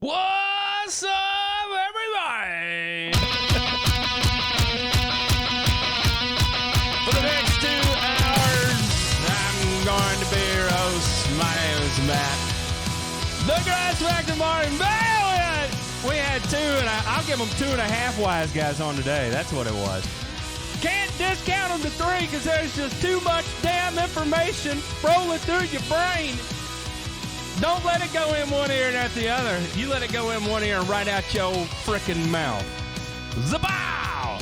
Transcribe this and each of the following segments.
What's up, everybody? For the next 2 hours, I'm going to be your host. My name is Matt. The Grass Factor Martin. We had I'll give them 2.5 wise guys on today. That's what it was. Can't discount them to 3 because there's just too much damn information rolling through your brain. Don't let it go in one ear and out the other. You let it go in one ear and right out your frickin' mouth. Zabow!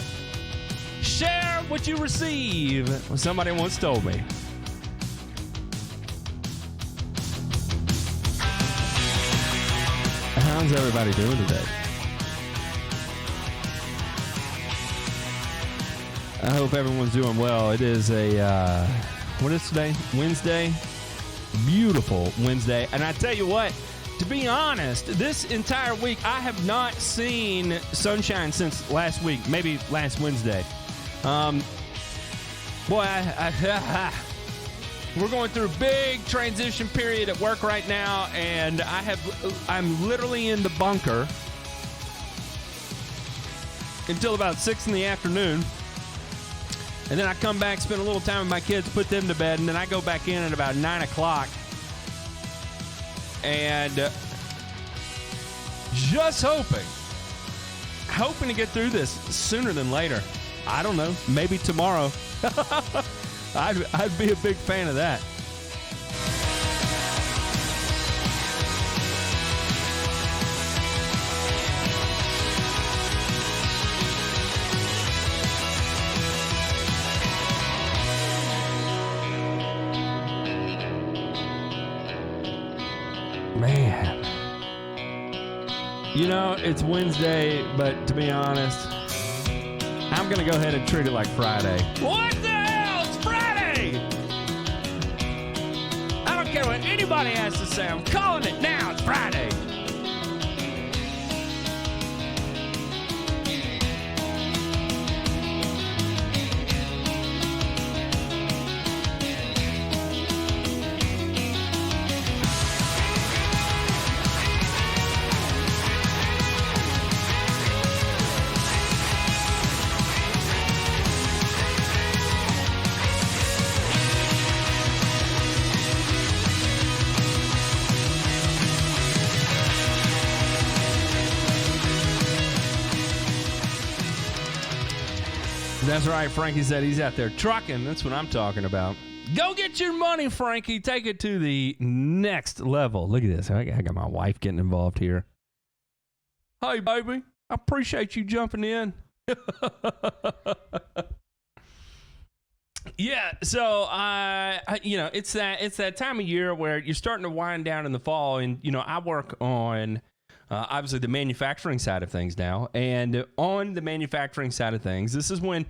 Share what you receive. Well, somebody once told me. How's everybody doing today? I hope everyone's doing well. It is what is today? Wednesday? Beautiful Wednesday. And I tell you what, to be honest, this entire week, I have not seen sunshine since last week, maybe last Wednesday. We're going through a big transition period at work right now, and I'm literally in the bunker until about 6 in the afternoon. And then I come back, spend a little time with my kids, put them to bed, and then I go back in at about 9 o'clock. And just hoping to get through this sooner than later. I don't know, maybe tomorrow. I'd be a big fan of that. Man. You know, it's Wednesday, but to be honest, I'm going to go ahead and treat it like Friday. What the hell? It's Friday! I don't care what anybody has to say. I'm calling it now. It's Friday. That's right. Frankie said he's out there trucking. That's what I'm talking about. Go get your money, Frankie. Take it to the next level. Look at this. I got my wife getting involved here. Hey, baby. I appreciate you jumping in. Yeah, so it's that time of year where you're starting to wind down in the fall, and I work on obviously the manufacturing side of things now, and on the manufacturing side of things, this is when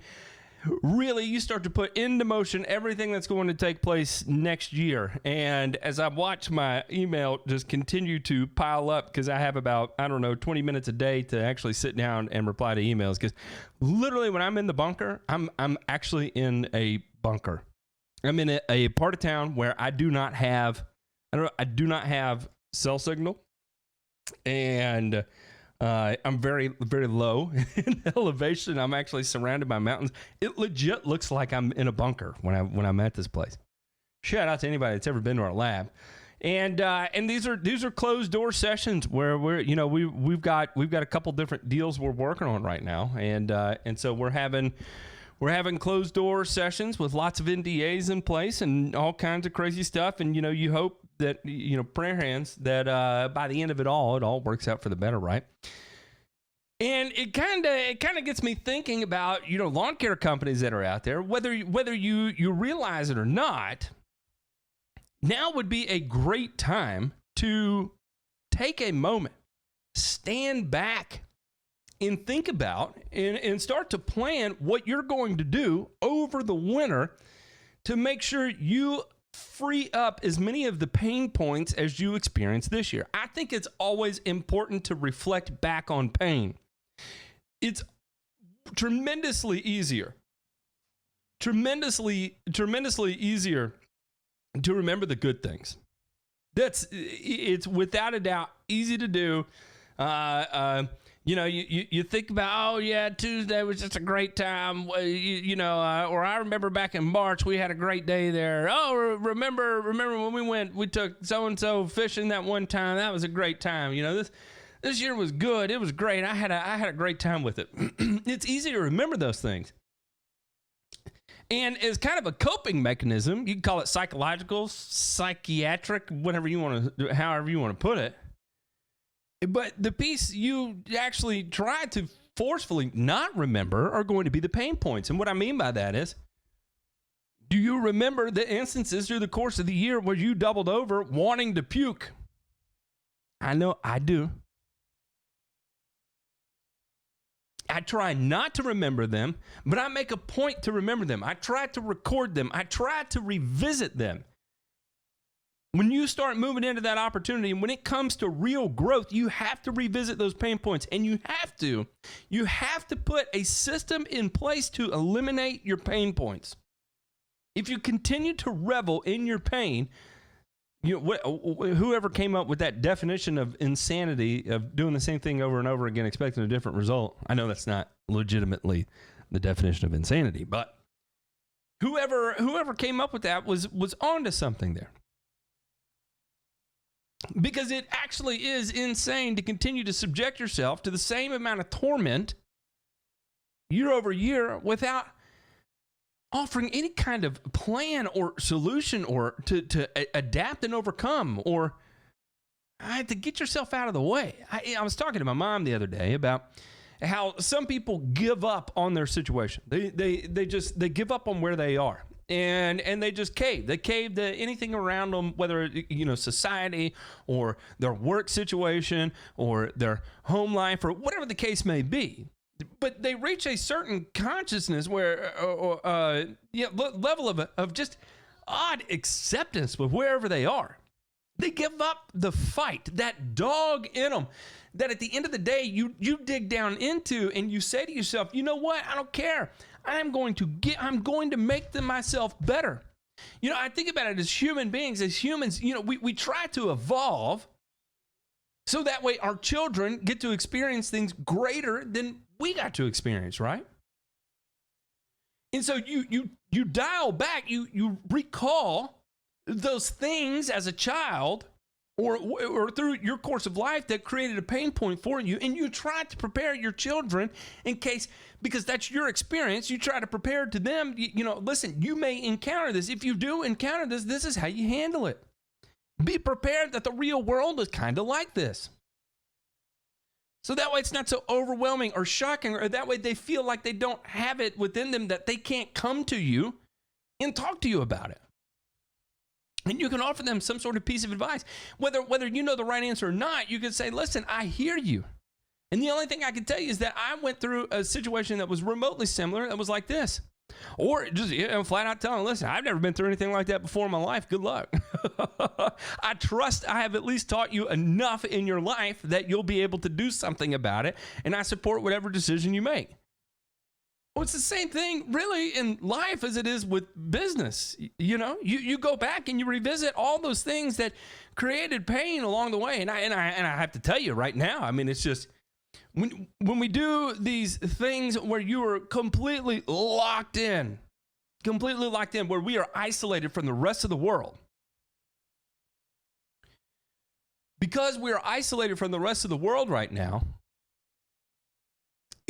really you start to put into motion everything that's going to take place next year. And as I watch my email just continue to pile up, because I have about 20 minutes a day to actually sit down and reply to emails, because literally when I'm in the bunker, I'm actually in a bunker. I'm in a part of town where I do not have cell signal. And I'm very, very low in elevation. I'm actually surrounded by mountains. It legit looks like I'm in a bunker when I'm at this place. Shout out to anybody that's ever been to our lab. And these are closed door sessions where we've got a couple different deals we're working on right now, and so we're having closed door sessions with lots of NDAs in place and all kinds of crazy stuff. And you hope that prayer hands that by the end of it all works out for the better, right? And it kind of gets me thinking about lawn care companies that are out there, whether you realize it or not. Now would be a great time to take a moment, stand back, and think about and start to plan what you're going to do over the winter to make sure you free up as many of the pain points as you experienced this year. I think it's always important to reflect back on pain. It's tremendously easier to remember the good things. It's without a doubt easy to do. You think about, oh yeah, Tuesday was just a great time. Or I remember back in March we had a great day there. Oh, remember when we took so and so fishing that one time? That was a great time. This year was good. It was great. I had a great time with it. It's easy to remember those things. And as kind of a coping mechanism, you can call it psychological, psychiatric, however you want to put it. But the piece you actually try to forcefully not remember are going to be the pain points. And what I mean by that is, do you remember the instances through the course of the year where you doubled over wanting to puke? I know I do. I try not to remember them, but I make a point to remember them. I try to record them. I try to revisit them. When you start moving into that opportunity, and when it comes to real growth, you have to revisit those pain points, and you have to put a system in place to eliminate your pain points. If you continue to revel in your pain, whoever came up with that definition of insanity, of doing the same thing over and over again, expecting a different result, I know that's not legitimately the definition of insanity, but whoever came up with that was onto something there. Because it actually is insane to continue to subject yourself to the same amount of torment year over year without offering any kind of plan or solution or to adapt and overcome or to get yourself out of the way. I was talking to my mom the other day about how some people give up on their situation. They give up on where they are. And they just cave. They cave to anything around them, whether society or their work situation or their home life or whatever the case may be. But they reach a certain consciousness where, level of just odd acceptance with wherever they are. They give up the fight, that dog in them, that at the end of the day you dig down into, and you say to yourself, you know what? I don't care. I'm going to make myself better. I think about it as human beings, as humans, we try to evolve so that way our children get to experience things greater than we got to experience, right? And so you dial back, you recall those things as a child or through your course of life that created a pain point for you, and you try to prepare your children in case, because that's your experience, you try to prepare to them, listen, you may encounter this. If you do encounter this, this is how you handle it. Be prepared that the real world is kind of like this. So that way it's not so overwhelming or shocking, or that way they feel like they don't have it within them, that they can't come to you and talk to you about it. And you can offer them some sort of piece of advice. Whether you know the right answer or not, you can say, listen, I hear you. And the only thing I can tell you is that I went through a situation that was remotely similar, that was like this. Or just flat out telling them, listen, I've never been through anything like that before in my life. Good luck. I trust I have at least taught you enough in your life that you'll be able to do something about it. And I support whatever decision you make. Well, it's the same thing really in life as it is with business. You go back and you revisit all those things that created pain along the way. And I have to tell you right now, I mean, it's just when we do these things where you are completely locked in, where we are isolated from the rest of the world. Because we are isolated from the rest of the world right now,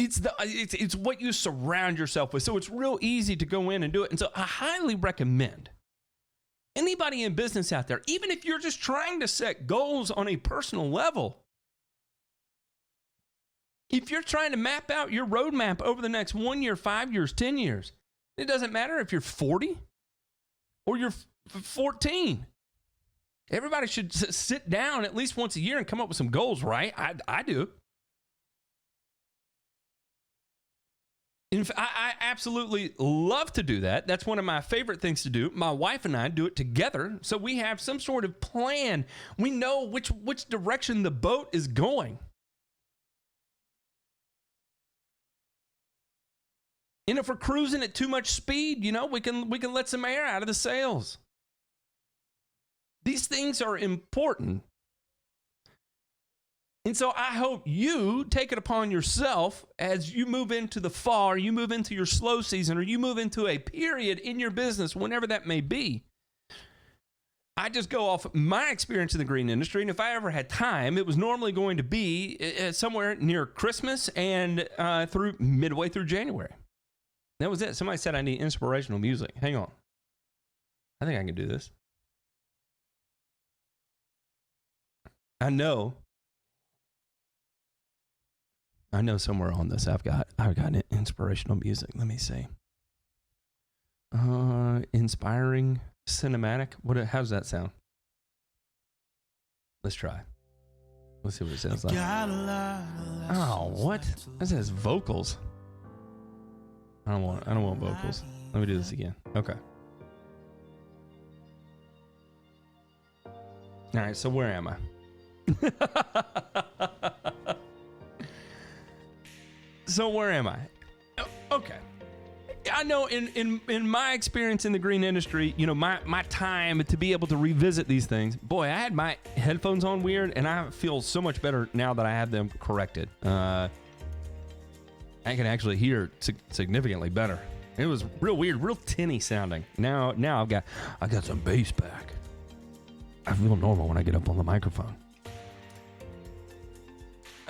it's what you surround yourself with. So it's real easy to go in and do it. And so I highly recommend anybody in business out there, even if you're just trying to set goals on a personal level, if you're trying to map out your roadmap over the next 1 year, 5 years, 10 years, it doesn't matter if you're 40 or you're 14. Everybody should sit down at least once a year and come up with some goals, right? I do. I absolutely love to do that. That's one of my favorite things to do. My wife and I do it together, so we have some sort of plan. We know which direction the boat is going. And if we're cruising at too much speed, we can let some air out of the sails. These things are important. And so I hope you take it upon yourself as you move into the fall, or you move into your slow season, or you move into a period in your business, whenever that may be. I just go off my experience in the green industry, and if I ever had time, it was normally going to be somewhere near Christmas and through midway through January. That was it. Somebody said I need inspirational music. Hang on. I think I can do this. I know somewhere on this I've got inspirational music. Let me see. Inspiring cinematic. How does that sound? Let's try. Let's see what it sounds like. Oh, what? That says vocals. I don't want vocals. Let me do this again. Okay. All right, so where am I? So where am I? Okay. I know in my experience in the green industry, my time to be able to revisit these things, boy, I had my headphones on weird, and I feel so much better now that I have them corrected. I can actually hear significantly better. It was real weird, real tinny sounding. Now I got some bass back. I feel normal when I get up on the microphone.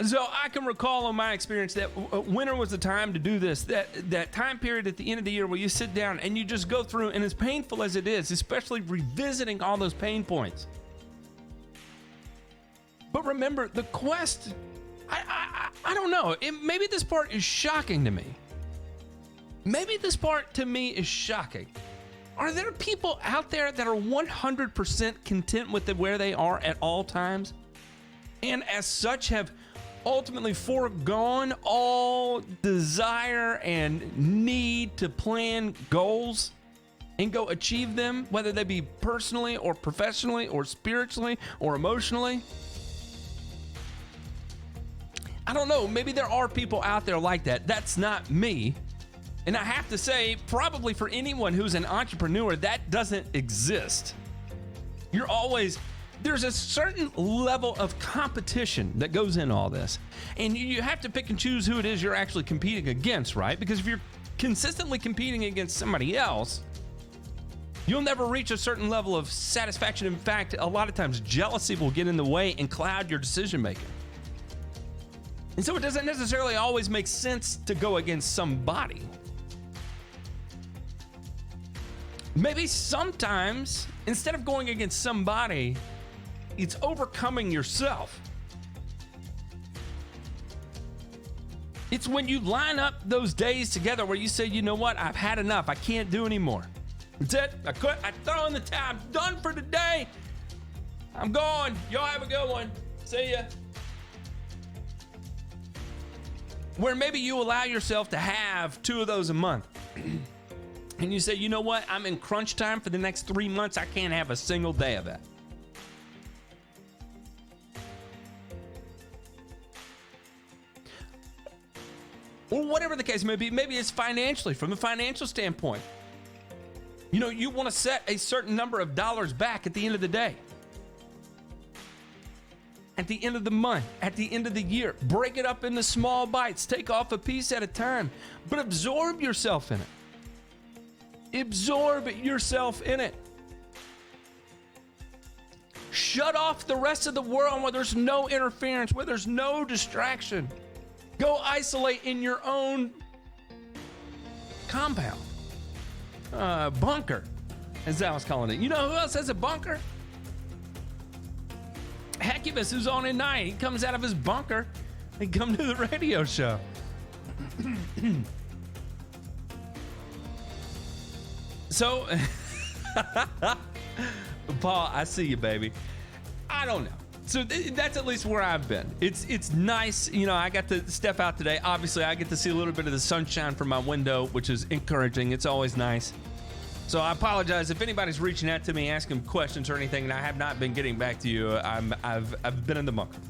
So I can recall on my experience that winter was the time to do this, that time period at the end of the year where you sit down and you just go through, and as painful as it is, especially revisiting all those pain points. But remember, the quest, I don't know, maybe this part is shocking to me. Maybe this part to me is shocking. Are there people out there that are 100% content with where they are at all times, and as such have ultimately foregone all desire and need to plan goals and go achieve them, whether they be personally or professionally or spiritually or emotionally? I don't know. Maybe there are people out there like that. That's not me. And I have to say, probably for anyone who's an entrepreneur, that doesn't exist. There's a certain level of competition that goes in all this. And you have to pick and choose who it is you're actually competing against, right? Because if you're consistently competing against somebody else, you'll never reach a certain level of satisfaction. In fact, a lot of times jealousy will get in the way and cloud your decision making. And so it doesn't necessarily always make sense to go against somebody. Maybe sometimes, instead of going against somebody, it's overcoming yourself. It's when you line up those days together where you say, you know what, I've had enough. I can't do anymore. That's it. I quit. I throw in the towel. I'm done for today. I'm going. Y'all have a good one. See ya. Where maybe you allow yourself to have 2 of those a month. And you say, you know what, I'm in crunch time for the next 3 months. I can't have a single day of that. Or whatever the case may be, maybe it's financially, from a financial standpoint. You want to set a certain number of dollars back at the end of the day, at the end of the month, at the end of the year. Break it up into small bites. Take off a piece at a time, but absorb yourself in it. Absorb yourself in it. Shut off the rest of the world where there's no interference, where there's no distraction. Go isolate in your own compound. Bunker, as I was calling it. You know who else has a bunker? Hecubus, who's on at night. He comes out of his bunker and come to the radio show. So, Paul, I see you, baby. I don't know. So that's at least where I've been. It's nice. I got to step out today. Obviously, I get to see a little bit of the sunshine from my window, which is encouraging. It's always nice. So I apologize if anybody's reaching out to me, asking questions or anything, and I have not been getting back to you. I've been in the bunker.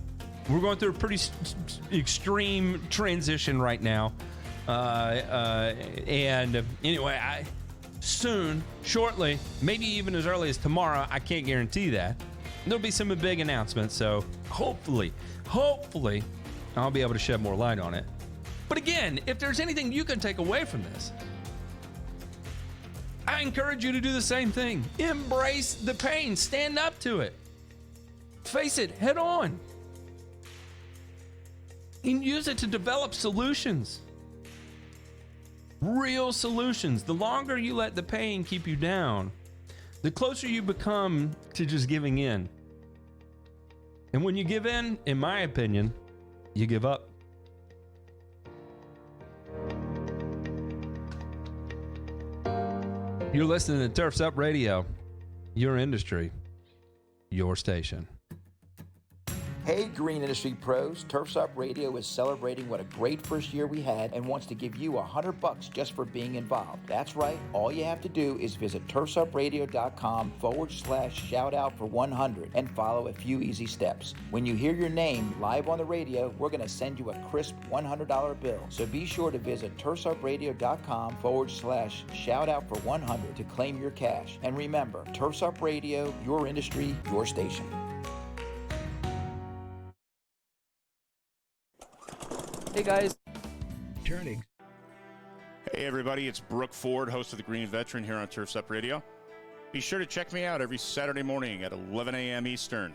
We're going through a pretty extreme transition right now. And anyway, shortly, maybe even as early as tomorrow, I can't guarantee that. there'll be some big announcements. So hopefully, I'll be able to shed more light on it. But again, if there's anything you can take away from this, I encourage you to do the same thing. Embrace the pain. Stand up to it. Face it head on. And use it to develop solutions. Real solutions. The longer you let the pain keep you down, the closer you become to just giving in. And when you give in my opinion, you give up. You're listening to Turf's Up Radio, your industry, your station. Hey, green industry pros, Turf's Up Radio is celebrating what a great first year we had and wants to give you $100 just for being involved. That's right. All you have to do is visit turfsupradio.com/shout out for 100 and follow a few easy steps. When you hear your name live on the radio, we're going to send you a crisp $100 bill. So be sure to visit turfsupradio.com/shout out for 100 to claim your cash. And remember, Turf's Up Radio, your industry, your station. Hey guys. Turning. Hey everybody, it's Brooke Ford, host of The Green Veteran here on Turf's Up Radio. Be sure to check me out every Saturday morning at 11 a.m. Eastern.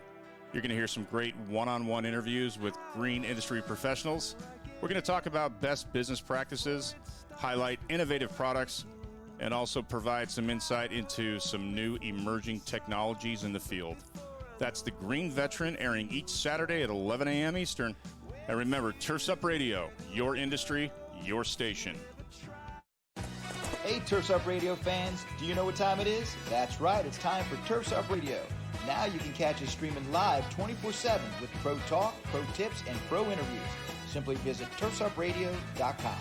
You're going to hear some great one-on-one interviews with green industry professionals. We're going to talk about best business practices, highlight innovative products, and also provide some insight into some new emerging technologies in the field. That's The Green Veteran, airing each Saturday at 11 a.m. Eastern. And remember, Turf's Up Radio, your industry, your station. Hey, Turf's Up Radio fans, do you know what time it is? That's right, it's time for Turf's Up Radio. Now you can catch us streaming live 24/7 with pro talk, pro tips, and pro interviews. Simply visit turfsupradio.com.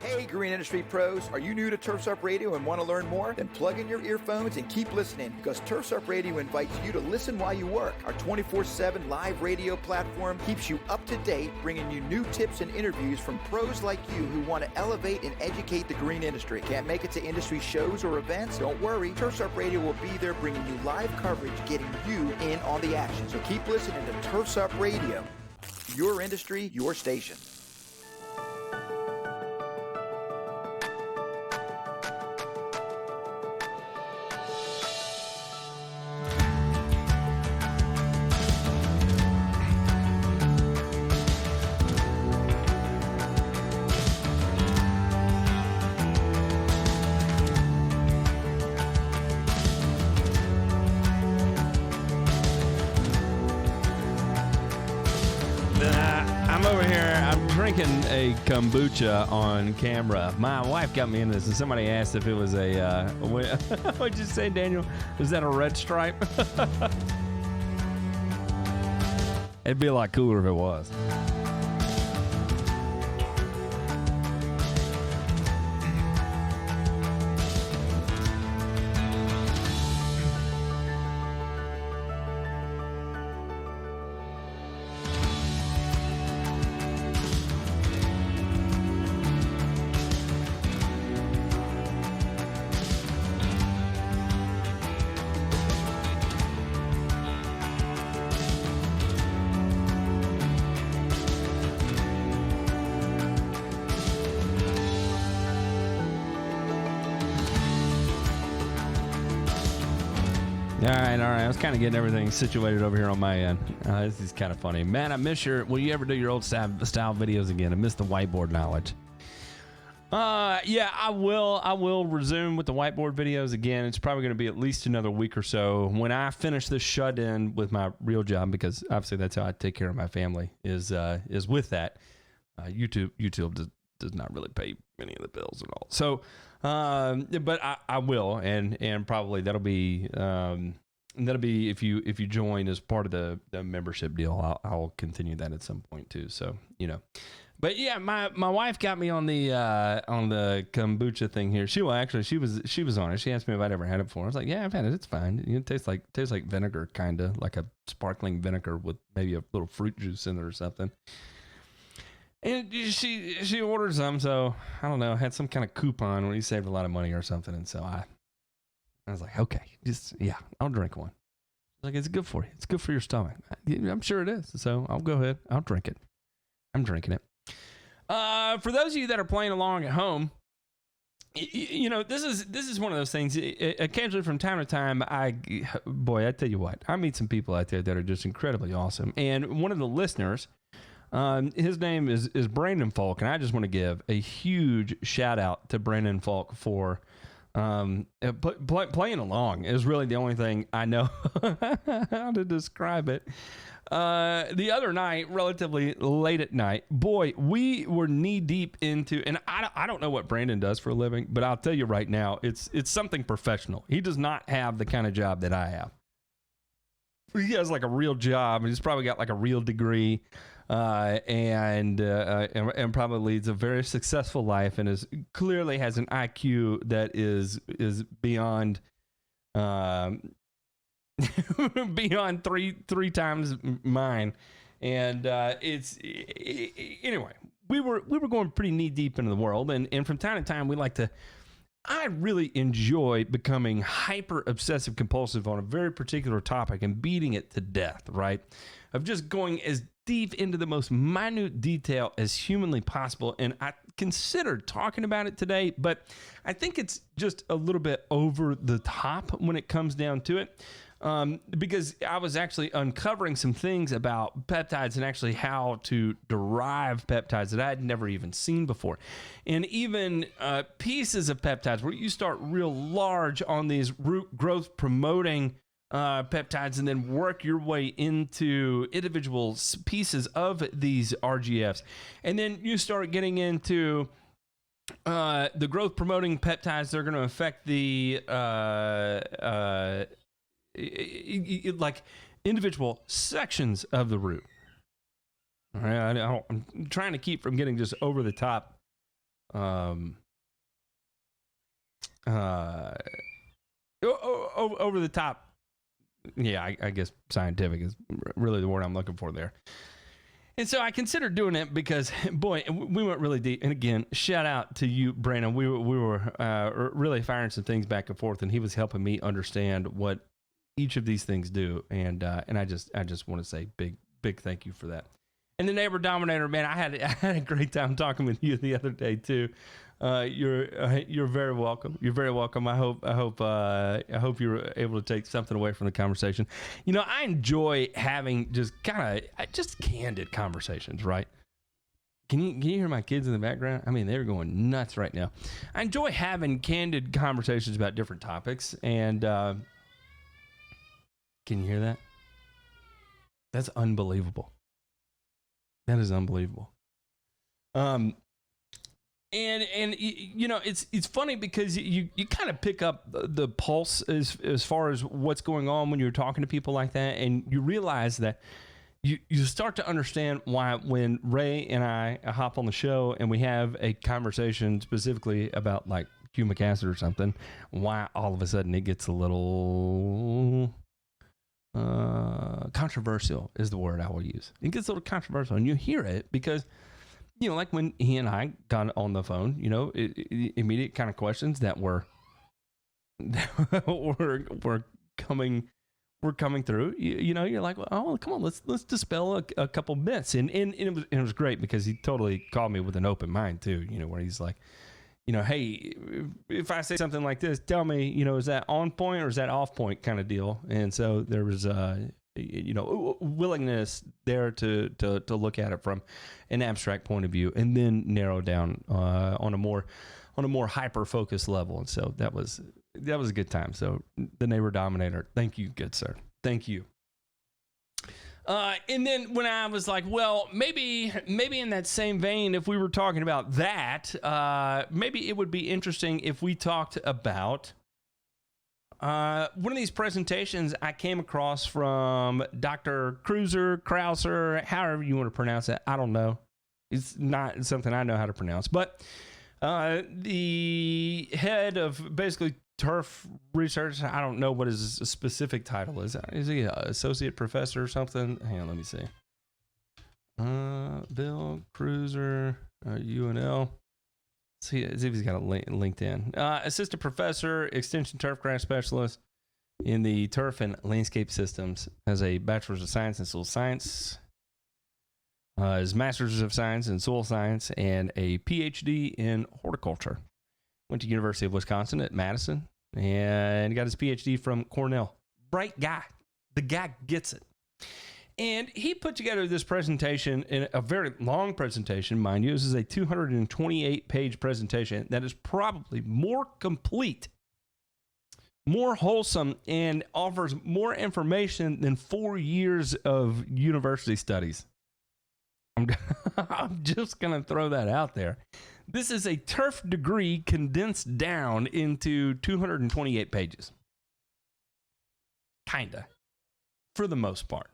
Hey, green industry pros, are you new to Turf's Up Radio and want to learn more? Then plug in your earphones and keep listening, because Turf's Up Radio invites you to listen while you work. Our 24/7 live radio platform keeps you up to date, bringing you new tips and interviews from pros like you who want to elevate and educate the green industry. Can't make it to industry shows or events? Don't worry, Turf's Up Radio will be there bringing you live coverage, getting you in on the action. So keep listening to Turf's Up Radio, your industry, your station. Drinking a kombucha on camera. My wife got me into this, and somebody asked if it was a. What'd you say, Daniel? Was that a red stripe? It'd be a lot cooler if it was. All right. I was kind of getting everything situated over here on my end. This is kind of funny. Man, I miss will you ever do your old style videos again? I miss the whiteboard knowledge. Yeah, I will resume with the whiteboard videos again. It's probably going to be at least another week or so when I finish this shut-in with my real job, because obviously that's how I take care of my family, is with that. YouTube does not really pay any of the bills at all. So, but I will, and probably that'll be if you join as part of the membership deal. I'll continue that at some point too. So, but yeah, my wife got me on the kombucha thing here. She was on it. She asked me if I'd ever had it before. I was like, yeah, I've had it. It's fine. It tastes like vinegar, kind of like a sparkling vinegar with maybe a little fruit juice in it or something. And she ordered some, so I don't know, had some kind of coupon when he saved a lot of money or something, and so I was like, okay, I'll drink one. Like, it's good for you. It's good for your stomach. I'm sure it is. So I'll go ahead. I'll drink it. I'm drinking it. For those of you that are playing along at home, this is one of those things. Occasionally, from time to time, I tell you what, I meet some people out there that are just incredibly awesome. And one of the listeners, his name is Brandon Falk, and I just want to give a huge shout out to Brandon Falk for playing along. Is really the only thing I know how to describe it. The other night, relatively late at night, boy, we were knee deep into, and I don't know what Brandon does for a living, but I'll tell you right now, it's something professional. He does not have the kind of job that I have. He has like a real job, and he's probably got like a real degree, and probably leads a very successful life, and clearly has an IQ that is beyond. Beyond three times mine, and anyway, we were going pretty knee deep into the world, and from time to time I really enjoy becoming hyper obsessive compulsive on a very particular topic and beating it to death, right? Of just going as deep into the most minute detail as humanly possible. And I considered talking about it today, but I think it's just a little bit over the top when it comes down to it. Because I was actually uncovering some things about peptides and actually how to derive peptides that I had never even seen before. And even pieces of peptides where you start real large on these root growth promoting peptides and then work your way into individual pieces of these RGFs. And then you start getting into the growth promoting peptides that are going to affect the like individual sections of the root. All right, I'm trying to keep from getting just over the top. Over the top. Yeah, I guess scientific is really the word I'm looking for there. And so I considered doing it because, boy, we went really deep. And again, shout out to you, Brandon. We were really firing some things back and forth, and he was helping me understand what each of these things do. And I just want to say big thank you for that. And the neighbor dominator, man, I had a great time talking with you the other day too. You're very welcome. You're very welcome. I hope you were able to take something away from the conversation. I enjoy having just candid conversations, right? Can you hear my kids in the background? I mean, they're going nuts right now. I enjoy having candid conversations about different topics, and can you hear that? That's unbelievable. That is unbelievable. And it's funny because you kind of pick up the pulse as far as what's going on when you're talking to people like that, and you realize that you start to understand why when Ray and I hop on the show and we have a conversation specifically about like humic acid or something, why all of a sudden it gets a little controversial is the word I will use. It gets a little controversial, and you hear it because, like when he and I got on the phone, immediate kind of questions that were coming through. You're like, oh, come on, let's dispel a couple myths, and it was great because he totally called me with an open mind too. Where he's like, hey, if I say something like this, tell me, is that on point or is that off point kind of deal? And so there was, willingness there to look at it from an abstract point of view and then narrow down on a more hyper focused level. And so that was a good time. So the neighbor dominator, thank you, good sir. Thank you. And then when I was like, well, maybe in that same vein, if we were talking about that, maybe it would be interesting if we talked about one of these presentations I came across from Dr. Krauser, however you want to pronounce it. I don't know. It's not something I know how to pronounce, but the head of basically turf research. I don't know what his specific title is. Is he an associate professor or something? Hang on, let me see. Bill Cruiser, UNL. See if he's got a LinkedIn. Assistant professor, extension turfgrass specialist. in the turf and landscape systems, has a bachelor's of science in soil science, his master's of science in soil science, and a PhD in horticulture. Went to University of Wisconsin at Madison and got his PhD from Cornell. Bright guy. The guy gets it. And he put together this presentation, in a very long presentation, mind you. This is a 228-page presentation that is probably more complete, more wholesome, and offers more information than 4 years of university studies. I'm just going to throw that out there. This is a turf degree condensed down into 228 pages. Kinda. For the most part.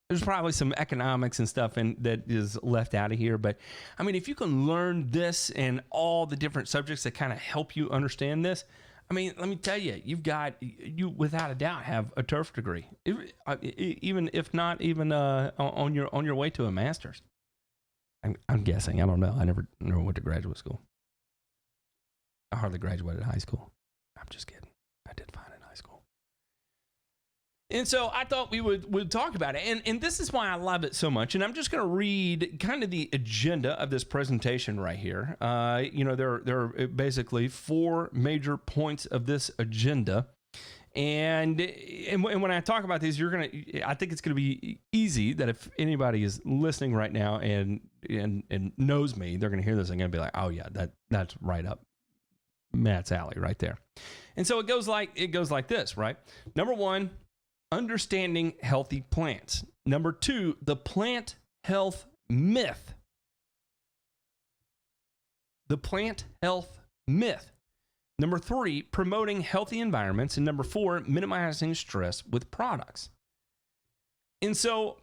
There's probably some economics and stuff that is left out of here. But, I mean, if you can learn this and all the different subjects that kind of help you understand this, I mean, let me tell you, you without a doubt have a turf degree, even if not even on your way to a master's. I'm guessing. I don't know. I never went to graduate school. I hardly graduated high school. I'm just kidding. I did fine in high school. And so I thought we would talk about it. And this is why I love it so much. And I'm just going to read kind of the agenda of this presentation right here. There are basically 4 major points of this agenda. And when I talk about these, I think it's going to be easy that if anybody is listening right now and knows me, they're going to hear this and going to be like, oh yeah, that's right up Matt's alley right there. And so it goes like this, right? Number 1, understanding healthy plants. Number 2, the plant health myth. The plant health myth. Number 3, promoting healthy environments. And number 4, minimizing stress with products. And so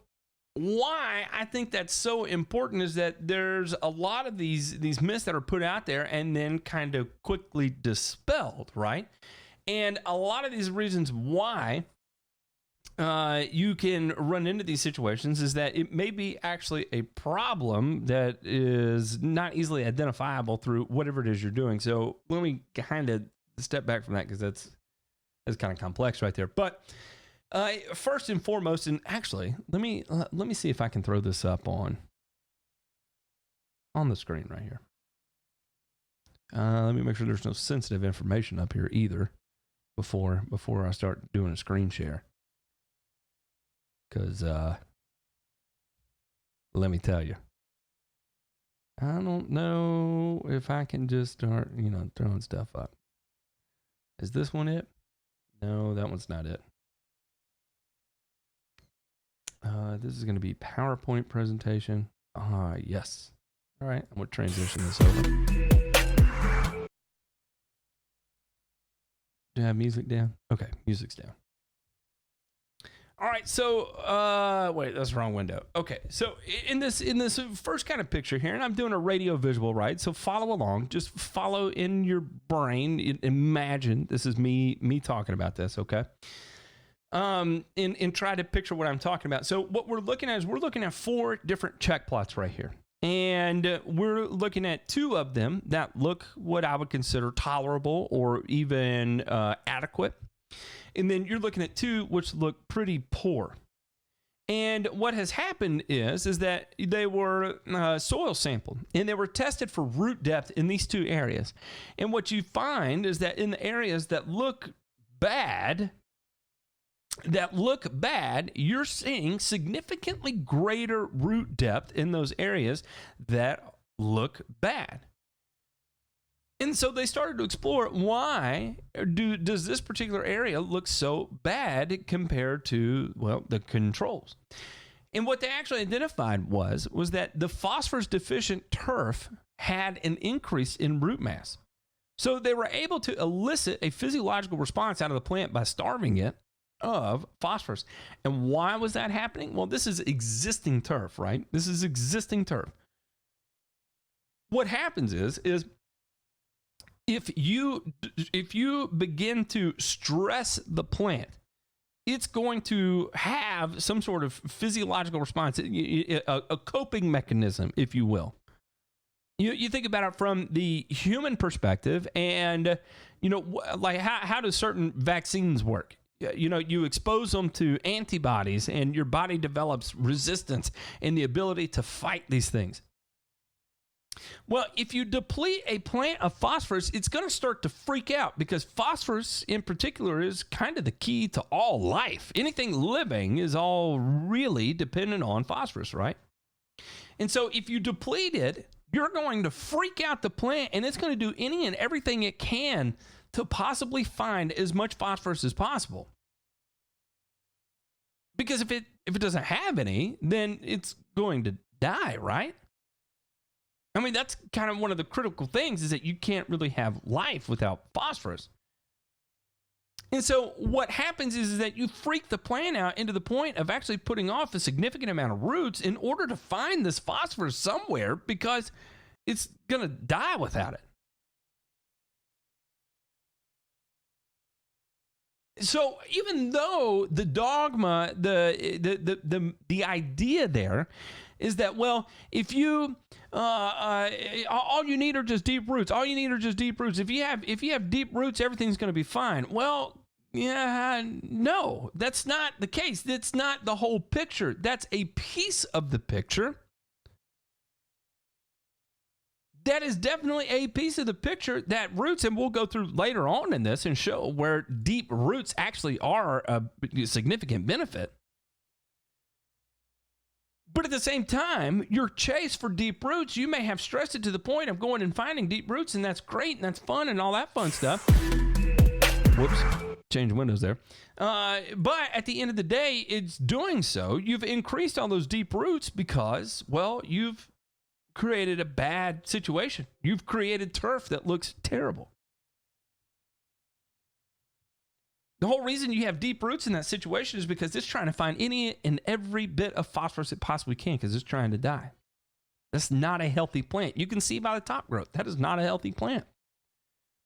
why I think that's so important is that there's a lot of these myths that are put out there and then kind of quickly dispelled, right? And a lot of these reasons why you can run into these situations is that it may be actually a problem that is not easily identifiable through whatever it is you're doing. So let me kind of step back from that because that's kind of complex right there. But first and foremost, and actually, let me see if I can throw this up on the screen right here. Let me make sure there's no sensitive information up here either before I start doing a screen share. Because, let me tell you, I don't know if I can just start, throwing stuff up. Is this one it? No, that one's not it. This is going to be PowerPoint presentation. Yes. All right, I'm going to transition this over. Do I have music down? Okay, music's down. All right, so wait, that's the wrong window. Okay, so in this first kind of picture here, and I'm doing a radio visual, right? So follow along, just follow in your brain. Imagine this is me talking about this, okay? And try to picture what I'm talking about. So what we're looking at is 4 different check plots right here, and we're looking at 2 of them that look what I would consider tolerable or even adequate. And then you're looking at 2 which look pretty poor. And what has happened is that they were soil sampled and they were tested for root depth in these 2 areas. And what you find is that in the areas that look bad, you're seeing significantly greater root depth in those areas that look bad. And so they started to explore why does this particular area look so bad compared to, well, the controls. And what they actually identified was that the phosphorus deficient turf had an increase in root mass. So they were able to elicit a physiological response out of the plant by starving it of phosphorus. And why was that happening? Well, this is existing turf, right? This is existing turf. What happens is if you begin to stress the plant, it's going to have some sort of physiological response, a coping mechanism, if you will. You think about it from the human perspective, and like how do certain vaccines work? You expose them to antibodies, and your body develops resistance and the ability to fight these things. Well, if you deplete a plant of phosphorus, it's going to start to freak out, because phosphorus in particular is kind of the key to all life. Anything living is all really dependent on phosphorus, right? And so if you deplete it, you're going to freak out the plant, and it's going to do any and everything it can to possibly find as much phosphorus as possible. Because if it doesn't have any, then it's going to die, right? I mean, that's kind of one of the critical things, is that you can't really have life without phosphorus. And so what happens is that you freak the plant out into the point of actually putting off a significant amount of roots in order to find this phosphorus somewhere, because it's going to die without it. So even though the dogma, the idea there is that, well, if you all you need are just deep roots. All you need are just deep roots. If you have deep roots, everything's going to be fine. Well, yeah, no, that's not the case. That's not the whole picture. That's a piece of the picture. That is definitely a piece of the picture, that roots, and we'll go through later on in this and show where deep roots actually are a significant benefit. But at the same time, your chase for deep roots, you may have stressed it to the point of going and finding deep roots, and that's great, and that's fun, and all that fun stuff. Whoops, change windows there. But at the end of the day, it's doing so. You've increased all those deep roots because, well, you've created a bad situation. You've created turf that looks terrible. The whole reason you have deep roots in that situation is because it's trying to find any and every bit of phosphorus it possibly can, because it's trying to die. That's not a healthy plant. You can see by the top growth, that is not a healthy plant.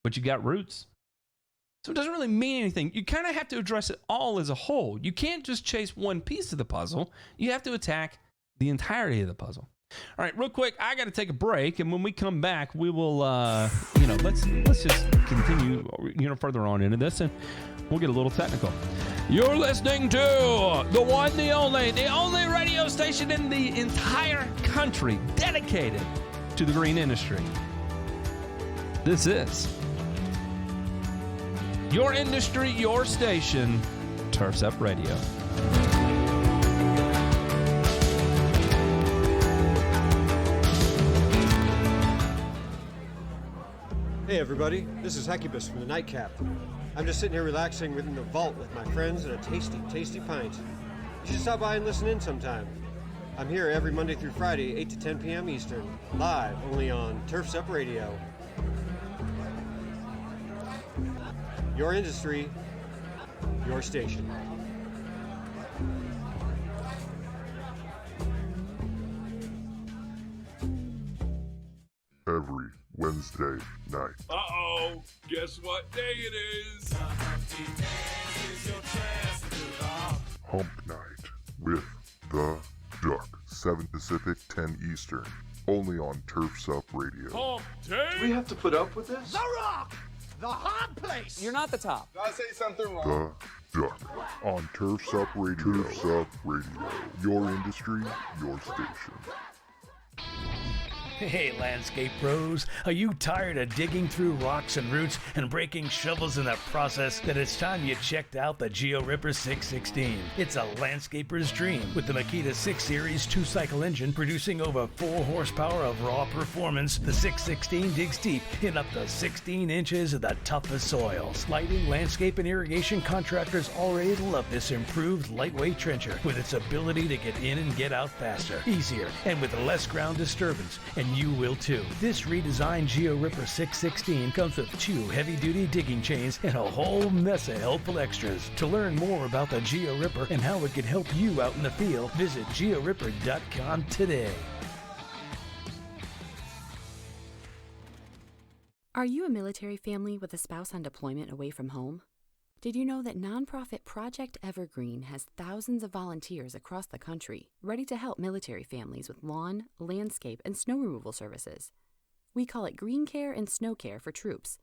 But you got roots. So it doesn't really mean anything. You kind of have to address it all as a whole. You can't just chase one piece of the puzzle. You have to attack the entirety of the puzzle. All right, real quick, I got to take a break, and when we come back, we will, let's just continue, further on into this, and we'll get a little technical. You're listening to the one, the only radio station in the entire country dedicated to the green industry. This is your industry, your station, Turf's Up Radio. Hey everybody, this is Hecubus from the Nightcap. I'm just sitting here relaxing within the vault with my friends and a tasty, tasty pint. You should stop by and listen in sometime. I'm here every Monday through Friday, 8 to 10 p.m. Eastern, live only on Turf's Up Radio. Your industry, your station. Every Wednesday night. Uh-oh, guess what day it is? Hump Night with The Duck. 7 Pacific, 10 Eastern. Only on Turf's Up Radio. Hump day? We have to put up with this? The Rock! The hot place! You're not the top. Did I say something wrong? The Duck. On Turf's Up Radio. Turf's Up Radio. Your industry, your station. Hey, landscape pros, are you tired of digging through rocks and roots and breaking shovels in the process? Then it's time you checked out the Geo Ripper 616. It's a landscaper's dream with the Makita 6 Series 2-cycle engine producing over 4 horsepower of raw performance. The 616 digs deep in up to 16 inches of the toughest soils. Lighting, landscape, and irrigation contractors already love this improved lightweight trencher with its ability to get in and get out faster, easier, and with less ground disturbance. And you will too. This redesigned Geo Ripper 616 comes with 2 heavy-duty digging chains and a whole mess of helpful extras. To learn more about the Geo Ripper and how it can help you out in the field, visit georipper.com today. Are you a military family with a spouse on deployment away from home? Did you know that nonprofit Project Evergreen has thousands of volunteers across the country ready to help military families with lawn, landscape, and snow removal services? We call it Green Care and Snow Care for troops.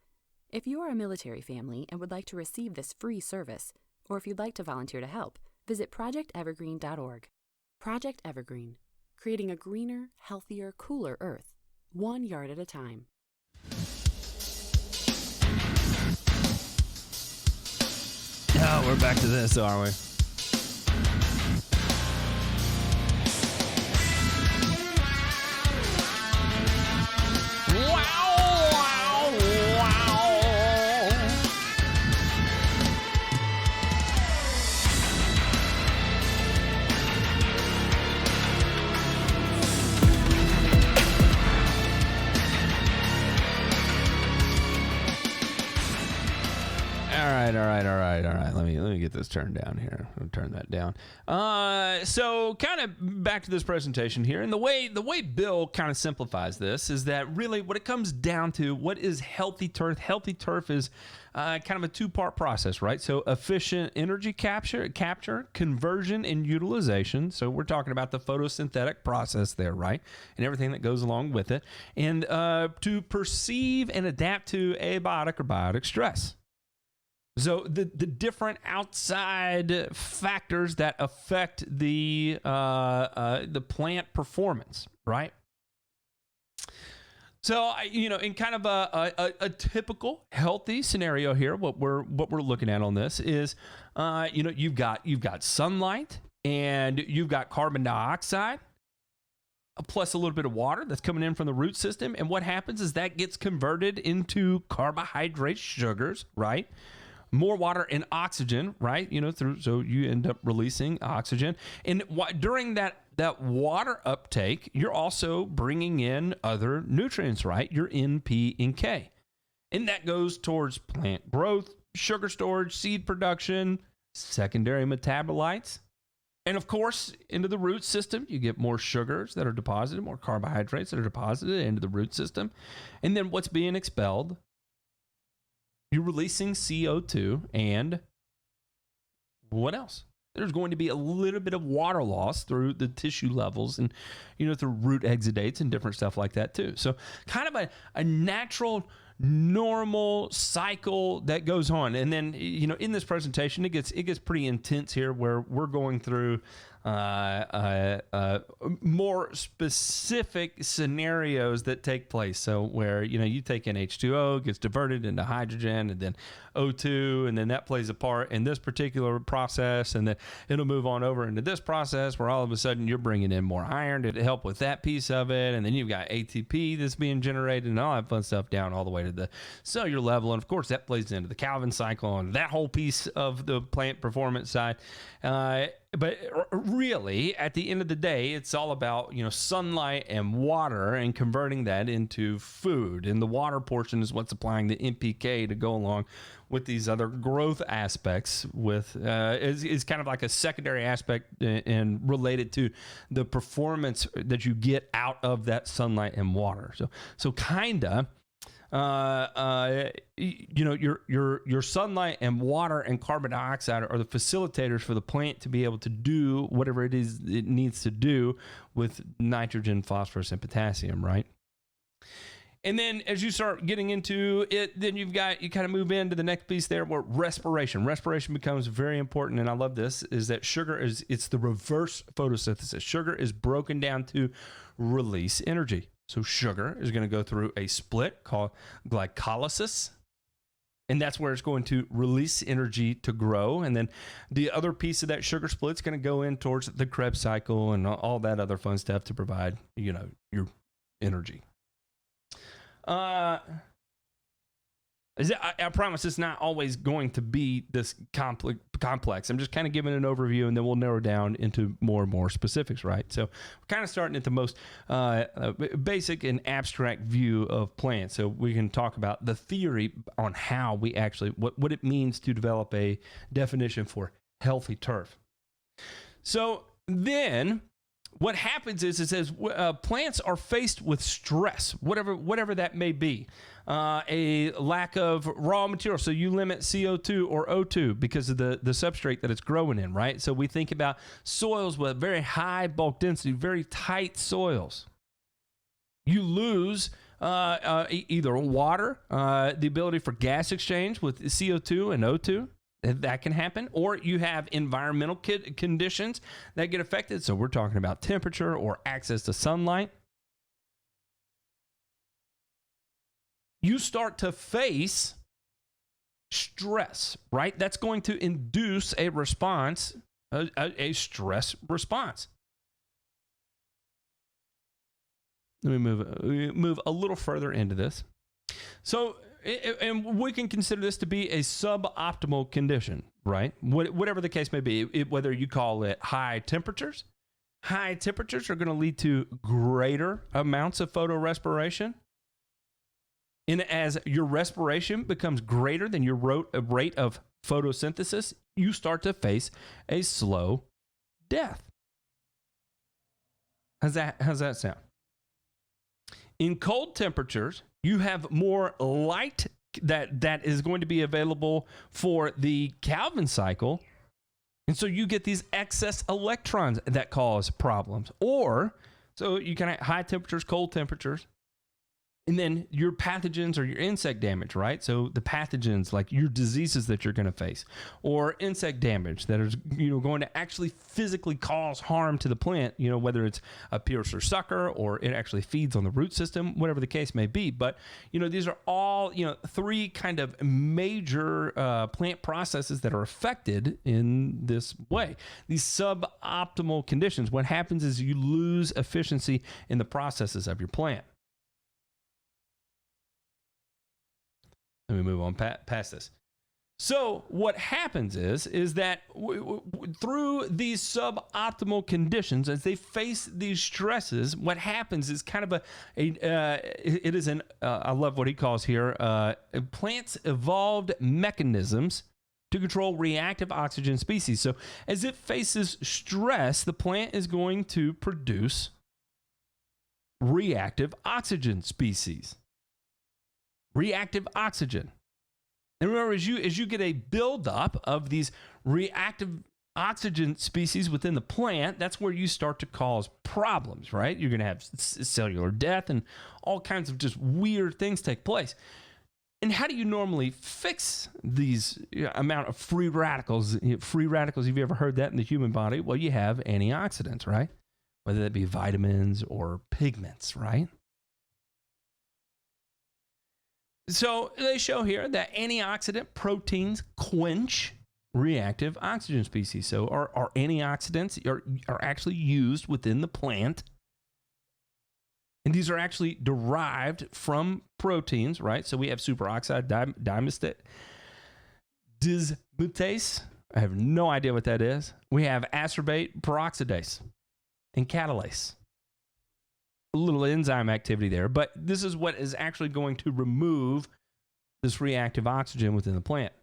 If you are a military family and would like to receive this free service, or if you'd like to volunteer to help, visit projectevergreen.org. Project Evergreen, creating a greener, healthier, cooler Earth, 1 yard at a time. Oh, we're back to this, are we? All right. Let me get this turned down here. I'll turn that down. So kind of back to this presentation here, and the way Bill kind of simplifies this is that really what it comes down to, what is healthy turf? Healthy turf is kind of a two-part process, right? So efficient energy capture, conversion, and utilization. So we're talking about the photosynthetic process there, right? And everything that goes along with it. And to perceive and adapt to abiotic or biotic stress. So the different outside factors that affect the plant performance, right? So in kind of a typical healthy scenario here, what we're looking at on this is, you've got sunlight and you've got carbon dioxide, plus a little bit of water that's coming in from the root system, and what happens is that gets converted into carbohydrate sugars, right? More water and oxygen, right? So you end up releasing oxygen. And during that water uptake, you're also bringing in other nutrients, right? Your N, P, and K. And that goes towards plant growth, sugar storage, seed production, secondary metabolites. And of course, into the root system, you get more sugars that are deposited, more carbohydrates that are deposited into the root system. And then what's being expelled? You're releasing CO2, and what else? There's going to be a little bit of water loss through the tissue levels and, through root exudates and different stuff like that too. So kind of a natural, normal cycle that goes on. And then, in this presentation, it gets pretty intense here where we're going through more specific scenarios that take place. So where, you take in H2O, gets diverted into hydrogen, and then O2, and then that plays a part in this particular process, and then it'll move on over into this process where all of a sudden you're bringing in more iron to help with that piece of it, and then you've got ATP that's being generated and all that fun stuff down all the way to the cellular level, and of course that plays into the Calvin cycle and that whole piece of the plant performance side. But really, at the end of the day, it's all about, sunlight and water and converting that into food. And the water portion is what's supplying the NPK to go along with these other growth aspects with is kind of like a secondary aspect and related to the performance that you get out of that sunlight and water. So kind of your sunlight and water and carbon dioxide are the facilitators for the plant to be able to do whatever it is it needs to do with nitrogen, phosphorus, and potassium, right? And then as you start getting into it, then you kind of move into the next piece there where respiration becomes very important. And I love this, is that it's the reverse photosynthesis. Sugar is broken down to release energy. So sugar is going to go through a split called glycolysis, and that's where it's going to release energy to grow. And then the other piece of that sugar split is going to go in towards the Krebs cycle and all that other fun stuff to provide, your energy. I promise it's not always going to be this complex. I'm just kind of giving an overview, and then we'll narrow down into more and more specifics, right? So we're kind of starting at the most basic and abstract view of plants. So we can talk about the theory on how we actually, what it means to develop a definition for healthy turf. So then what happens is it says plants are faced with stress, whatever that may be. A lack of raw material. So you limit CO2 or O2 because of the substrate that it's growing in, right? So we think about soils with very high bulk density, very tight soils. You lose either water, the ability for gas exchange with CO2 and O2. That can happen, or you have environmental conditions that get affected. So we're talking about temperature or access to sunlight. You start to face stress, right? That's going to induce a response, a stress response. Let me move a little further into this. So, and we can consider this to be a suboptimal condition, right? Whatever the case may be, whether you call it high temperatures are going to lead to greater amounts of photorespiration. And as your respiration becomes greater than your rate of photosynthesis, you start to face a slow death. How's that sound? In cold temperatures, you have more light that is going to be available for the Calvin cycle. And so you get these excess electrons that cause problems. Or, so you can have high temperatures, cold temperatures, and then your pathogens or your insect damage, right? So the pathogens, like your diseases that you're going to face, or insect damage that is, going to actually physically cause harm to the plant, whether it's a pierce or sucker, or it actually feeds on the root system, whatever the case may be. But, these are all, three kind of major plant processes that are affected in this way. These suboptimal conditions, what happens is you lose efficiency in the processes of your plant. Let me move on past this. So what happens is that through these suboptimal conditions, as they face these stresses, what happens is kind of I love what he calls here, plants evolved mechanisms to control reactive oxygen species. So as it faces stress, the plant is going to produce reactive oxygen species. Reactive oxygen. And remember, as you get a buildup of these reactive oxygen species within the plant, that's where you start to cause problems, right? You're going to have cellular death and all kinds of just weird things take place. And how do you normally fix these amount of free radicals? Free radicals, have you ever heard that in the human body? Well, you have antioxidants, right? Whether that be vitamins or pigments, right? So they show here that antioxidant proteins quench reactive oxygen species. So our antioxidants are actually used within the plant. And these are actually derived from proteins, right? So we have superoxide dismutase. I have no idea what that is. We have ascorbate peroxidase and catalase. A little enzyme activity there, but this is what is actually going to remove this reactive oxygen within the plant.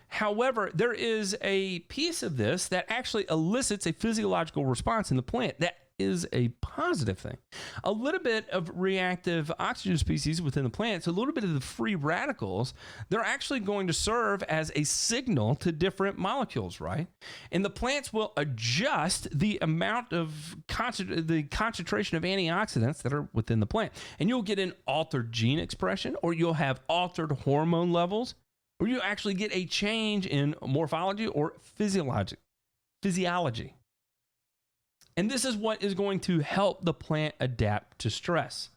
However, there is a piece of this that actually elicits a physiological response in the plant. That is a positive thing. A little bit of reactive oxygen species within the plant, so a little bit of the free radicals, they're actually going to serve as a signal to different molecules, right? And the plants will adjust the amount of the concentration of antioxidants that are within the plant. And you'll get an altered gene expression, or you'll have altered hormone levels, or you actually get a change in morphology or physiology. And this is what is going to help the plant adapt to stress.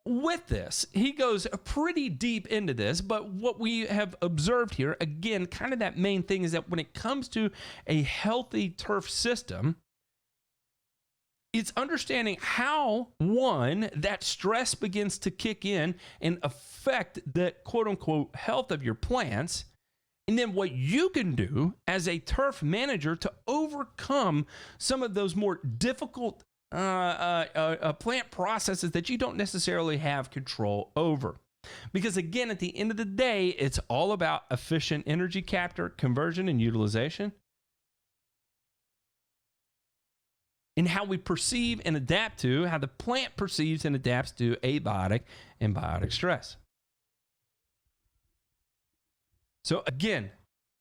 With this, he goes pretty deep into this, but what we have observed here, again, kind of that main thing is that when it comes to a healthy turf system, it's understanding how, one, that stress begins to kick in and affect the quote-unquote health of your plants, and then what you can do as a turf manager to overcome some of those more difficult plant processes that you don't necessarily have control over. Because again, at the end of the day, it's all about efficient energy capture, conversion, and utilization. And how we perceive and adapt to, how the plant perceives and adapts to abiotic and biotic stress. So again,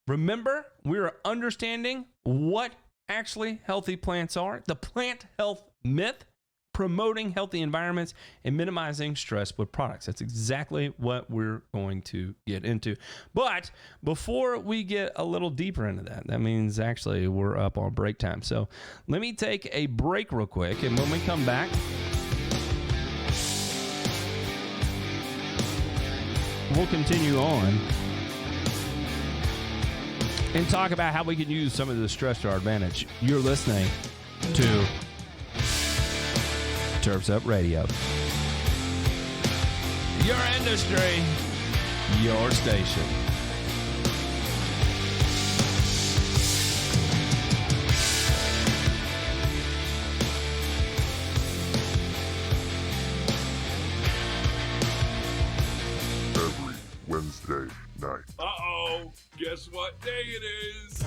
remember, we're understanding what actually healthy plants are, the plant health myth, promoting healthy environments, and minimizing stress with products. That's exactly what we're going to get into. But before we get a little deeper into that means actually we're up on break time. So let me take a break real quick, and when we come back, we'll continue on and talk about how we can use some of this stress to our advantage. You're listening to Turfs Up Radio. Your industry, your station. Every Wednesday night. Uh-oh, guess what day it is?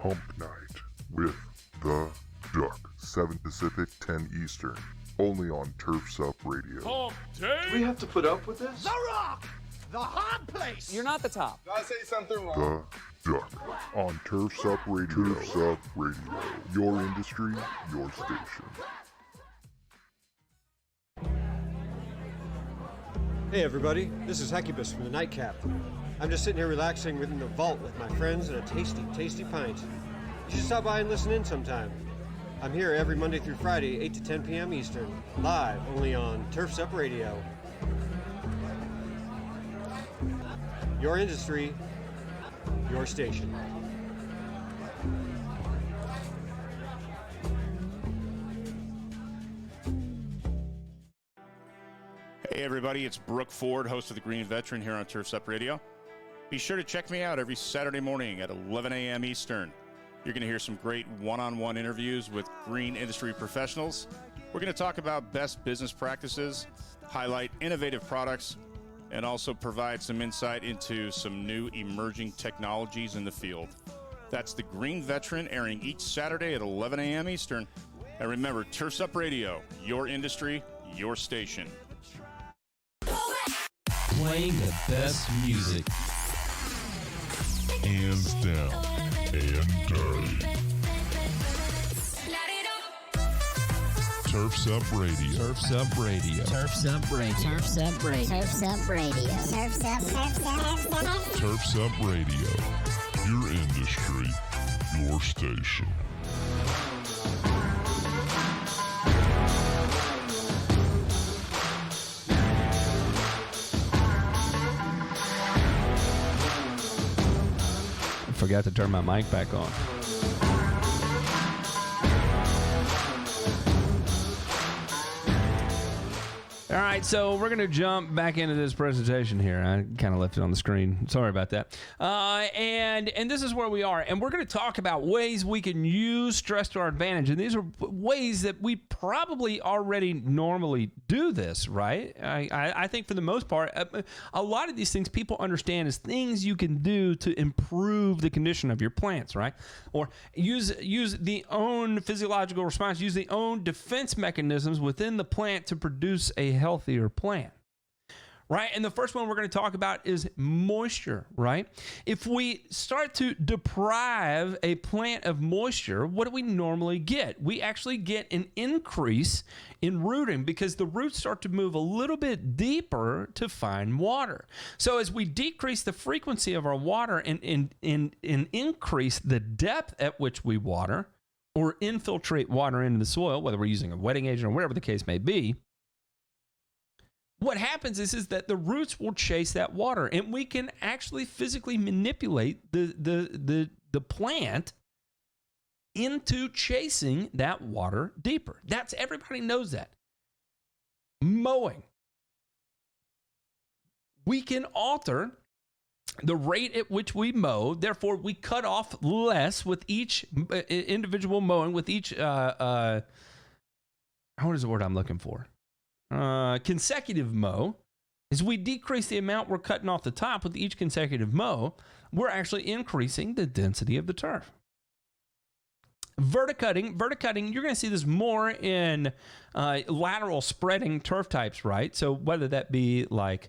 Hump Night with The Duck. 7 Pacific, 10 Eastern. Only on Turfs Up Radio. Hump day? Do we have to put up with this? The Rock! The hot place! You're not the top. Did I say something wrong? The Duck. On Turfs Up Radio. Turfs Up Radio. Your industry, your station. Hey everybody, this is Hecubus from the Nightcap. I'm just sitting here relaxing within the vault with my friends and a tasty, tasty pint. You should stop by and listen in sometime. I'm here every Monday through Friday, 8 to 10 p.m. Eastern, live only on Turfs Up Radio. Your industry, your station. Hey everybody, it's Brooke Ford, host of The Green Veteran here on Turfs Up Radio. Be sure to check me out every Saturday morning at 11 a.m. Eastern. You're going to hear some great one-on-one interviews with green industry professionals. We're going to talk about best business practices, highlight innovative products, and also provide some insight into some new emerging technologies in the field. That's The Green Veteran, airing each Saturday at 11 a.m. Eastern. And remember, Turfs Up Radio, your industry, your station. playing the best music. Hands down and dirty. Turfs Up Radio. Turfs Up Radio. Turfs Up Radio. Turfs Up Radio. Turfs Up Radio. Turfs Up. Turfs Up Radio. Your industry, your station. I forgot to turn my mic back on. All right, so we're going to jump back into this presentation here. I kind of left it on the screen. Sorry about that. And this is where we are. And we're going to talk about ways we can use stress to our advantage. And these are ways that we probably already normally do this, right? I think for the most part, a lot of these things people understand as things you can do to improve the condition of your plants, right? Or use the own physiological response, use the own defense mechanisms within the plant to produce a healthier plant, right? And the first one we're going to talk about is moisture, right? If we start to deprive a plant of moisture, what do we normally get? We actually get an increase in rooting because the roots start to move a little bit deeper to find water. So as we decrease the frequency of our water and increase the depth at which we water or infiltrate water into the soil, whether we're using a wetting agent or whatever the case may be, what happens is that the roots will chase that water, and we can actually physically manipulate the plant into chasing that water deeper. Everybody knows that. Mowing. We can alter the rate at which we mow. Therefore, we cut off less with each individual mowing, with each, what is the word I'm looking for? Consecutive mow. As we decrease the amount we're cutting off the top with each consecutive mow, we're actually increasing the density of the turf. Verticutting, you're going to see this more in lateral spreading turf types, right? So whether that be like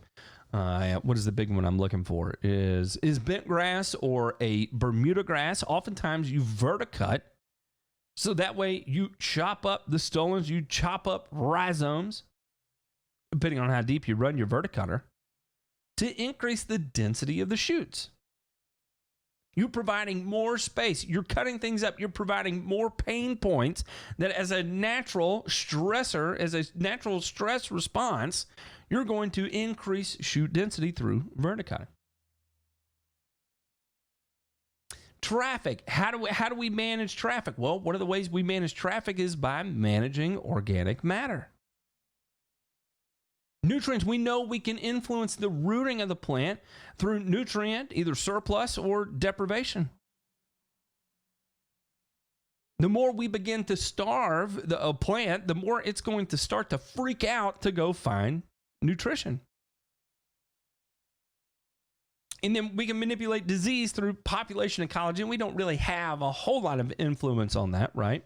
what is the big one I'm looking for? Is bent grass or a Bermuda grass. Oftentimes you verticut, so that way you chop up the stolons, you chop up rhizomes, depending on how deep you run your verticutter, to increase the density of the shoots. You're providing more space. You're cutting things up. You're providing more pain points that as a natural stressor, as a natural stress response, you're going to increase shoot density through verticutting. Traffic. How do we manage traffic? Well, one of the ways we manage traffic is by managing organic matter. Nutrients, we know we can influence the rooting of the plant through nutrient, either surplus or deprivation. The more we begin to starve a plant, the more it's going to start to freak out to go find nutrition. And then we can manipulate disease through population ecology, and we don't really have a whole lot of influence on that, right?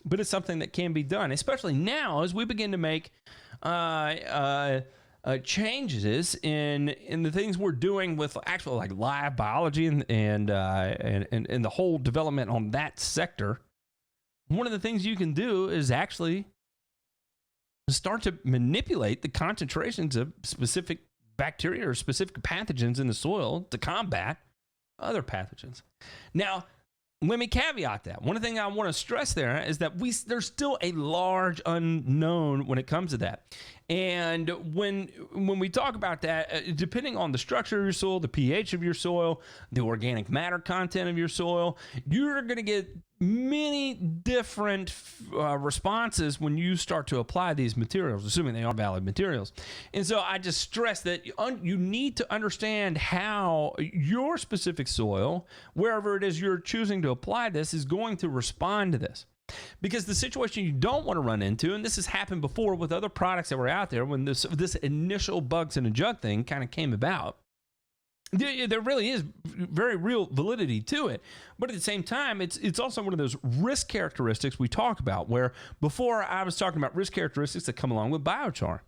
But it's something that can be done, especially now as we begin to make changes in the things we're doing with actual like live biology and the whole development on that sector. One of the things you can do is actually start to manipulate the concentrations of specific bacteria or specific pathogens in the soil to combat other pathogens. Now, let me caveat that. One thing I want to stress there is that there's still a large unknown when it comes to that. And when we talk about that, depending on the structure of your soil, the pH of your soil, the organic matter content of your soil, you're going to get many different responses when you start to apply these materials, assuming they are valid materials. And so I just stress that you need to understand how your specific soil, wherever it is you're choosing to apply this, is going to respond to this. Because the situation you don't want to run into, and this has happened before with other products that were out there when this initial bugs in a jug thing kind of came about, there really is very real validity to it. But at the same time, it's also one of those risk characteristics we talk about, where before I was talking about risk characteristics that come along with biochar.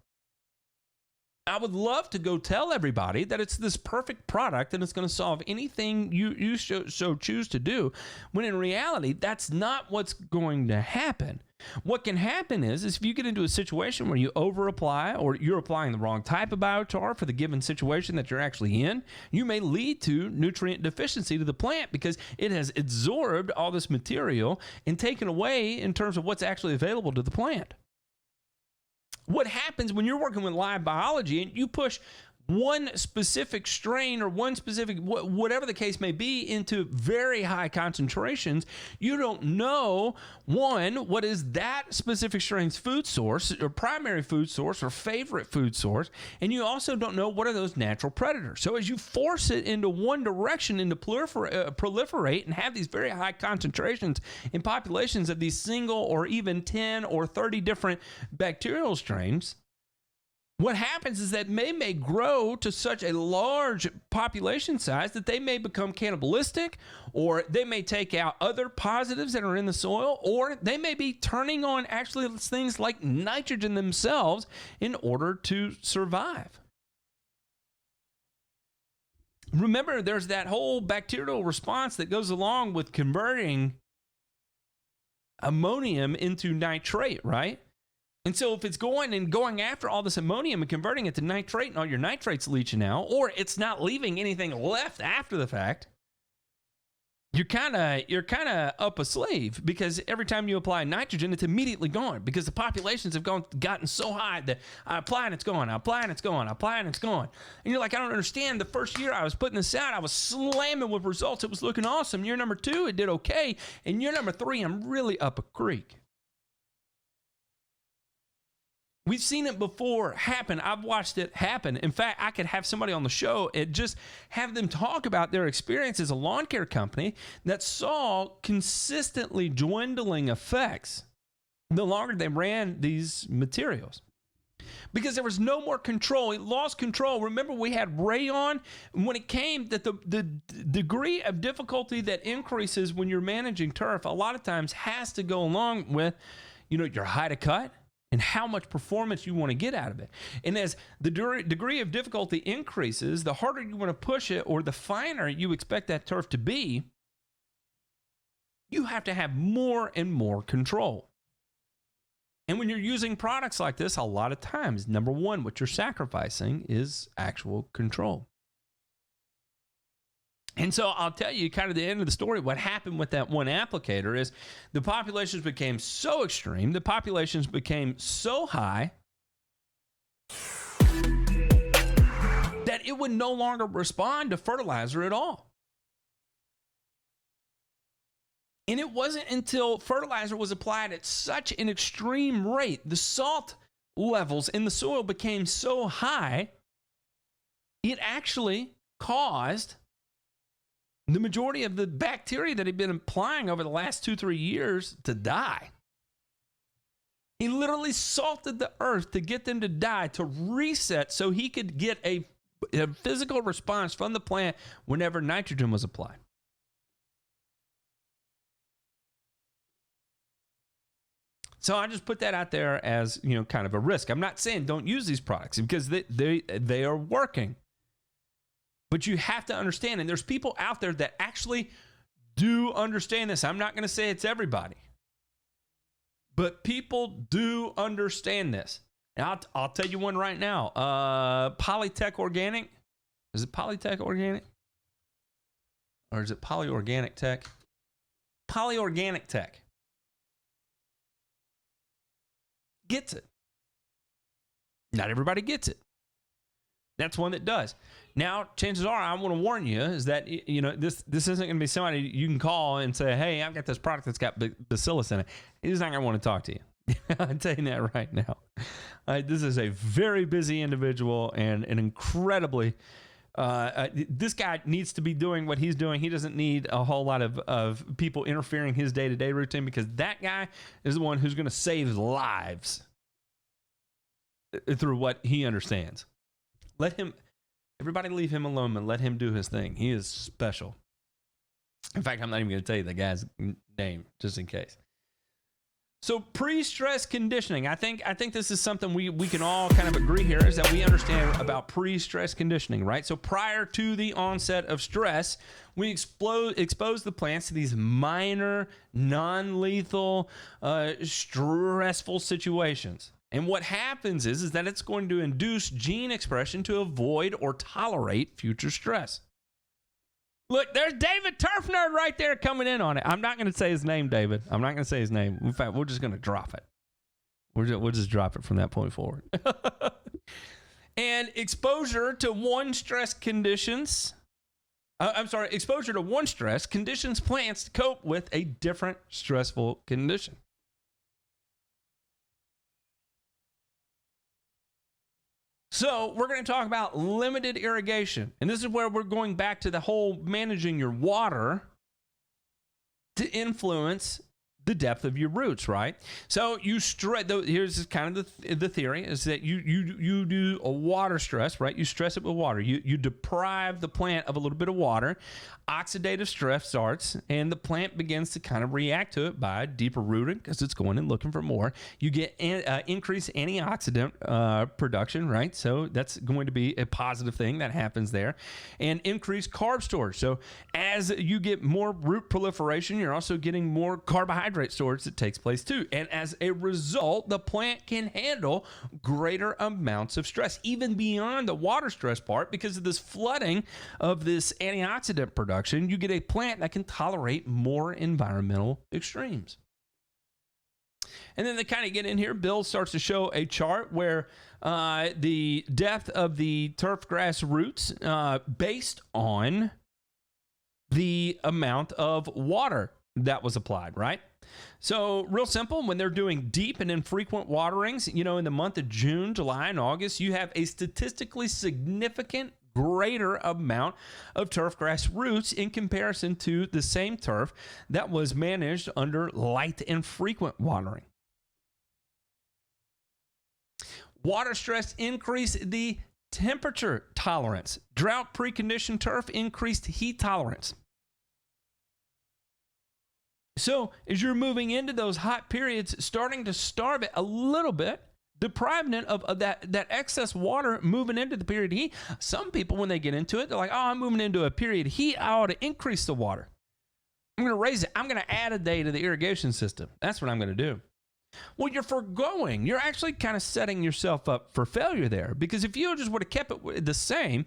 I would love to go tell everybody that it's this perfect product and it's going to solve anything you so choose to do, when in reality, that's not what's going to happen. What can happen is if you get into a situation where you over-apply or you're applying the wrong type of biochar for the given situation that you're actually in, you may lead to nutrient deficiency to the plant because it has absorbed all this material and taken away in terms of what's actually available to the plant. What happens when you're working with live biology and you push one specific strain or one specific, whatever the case may be, into very high concentrations, you don't know, one, what is that specific strain's food source or primary food source or favorite food source, and you also don't know what are those natural predators. So as you force it into one direction and to proliferate and have these very high concentrations in populations of these single or even 10 or 30 different bacterial strains, what happens is that they may grow to such a large population size that they may become cannibalistic, or they may take out other positives that are in the soil, or they may be turning on actually things like nitrogen themselves in order to survive. Remember, there's that whole bacterial response that goes along with converting ammonium into nitrate, right? And so if it's going after all this ammonium and converting it to nitrate and all your nitrates leaching out, or it's not leaving anything left after the fact, you're kind of up a sleeve, because every time you apply nitrogen, it's immediately gone because the populations have gotten so high that I apply and it's gone, I apply and it's gone, I apply and it's gone. And you're like, I don't understand. The first year I was putting this out, I was slamming with results. It was looking awesome. Year number 2, it did okay. And year number 3, I'm really up a creek. We've seen it before happen. I've watched it happen. In fact, I could have somebody on the show and just have them talk about their experience as a lawn care company that saw consistently dwindling effects the longer they ran these materials. Because there was no more control. It lost control. Remember, we had rayon. When it came that the degree of difficulty that increases when you're managing turf a lot of times has to go along with, your height of cut and how much performance you want to get out of it. And as the degree of difficulty increases, the harder you want to push it or the finer you expect that turf to be, you have to have more and more control. And when you're using products like this, a lot of times, number one, what you're sacrificing is actual control. And so I'll tell you kind of the end of the story. What happened with that one applicator is the populations became so extreme, the populations became so high that it would no longer respond to fertilizer at all. And it wasn't until fertilizer was applied at such an extreme rate, the salt levels in the soil became so high, it actually caused the majority of the bacteria that he'd been applying over the last 2-3 years to die. He literally salted the earth to get them to die, to reset so he could get a physical response from the plant whenever nitrogen was applied. So I just put that out there as, kind of a risk. I'm not saying don't use these products because they are working. But you have to understand, and there's people out there that actually do understand this. I'm not going to say it's everybody, but people do understand this. And I'll tell you one right now. Polytech Organic. Is it Polytech Organic? Or is it Polyorganic Tech? Polyorganic Tech. Gets it. Not everybody gets it. That's one that does. Now, chances are, I want to warn you, is that, this isn't going to be somebody you can call and say, hey, I've got this product that's got bacillus in it. He's not going to want to talk to you. I'm telling you that right now. This is a very busy individual and an incredibly, this guy needs to be doing what he's doing. He doesn't need a whole lot of people interfering his day-to-day routine because that guy is the one who's going to save lives through what he understands. Everybody leave him alone and let him do his thing. He is special. In fact, I'm not even going to tell you the guy's name just in case. So pre-stress conditioning. I think this is something we can all kind of agree here is that we understand about pre-stress conditioning, right? So prior to the onset of stress, we expose the plants to these minor, non-lethal, stressful situations. And what happens is that it's going to induce gene expression to avoid or tolerate future stress. Look, there's David Turf Nerd right there coming in on it. I'm not going to say his name, David. I'm not going to say his name. In fact, we're just going to drop it. We'll just drop it from that point forward. And exposure to one stress conditions plants to cope with a different stressful condition. So we're going to talk about limited irrigation. And this is where we're going back to the whole managing your water to influence the depth of your roots, right? So here's kind of the theory is that you do a water stress, right? You stress it with water. You deprive the plant of a little bit of water. Oxidative stress starts, and the plant begins to kind of react to it by deeper rooting because it's going and looking for more. You get increased antioxidant production, right? So that's going to be a positive thing that happens there. And increased carb storage. So as you get more root proliferation, you're also getting more carbohydrate storage that takes place too. And as a result, the plant can handle greater amounts of stress, even beyond the water stress part, because of this flooding of this antioxidant production. You get a plant that can tolerate more environmental extremes. And then they kind of get in here. Bill starts to show a chart where the depth of the turf grass roots based on the amount of water that was applied, right? So real simple, when they're doing deep and infrequent waterings, in the month of June, July, and August, you have a statistically significant greater amount of turf grass roots in comparison to the same turf that was managed under light and frequent watering. Water stress increased the temperature tolerance. Drought preconditioned turf increased heat tolerance. So as you're moving into those hot periods, starting to starve it a little bit, depriving it of that excess water moving into the period of heat. Some people, when they get into it, they're like, oh, I'm moving into a period of heat. I ought to increase the water. I'm going to raise it. I'm going to add a day to the irrigation system. That's what I'm going to do. Well, you're foregoing. You're actually kind of setting yourself up for failure there, because if you just would have kept it the same,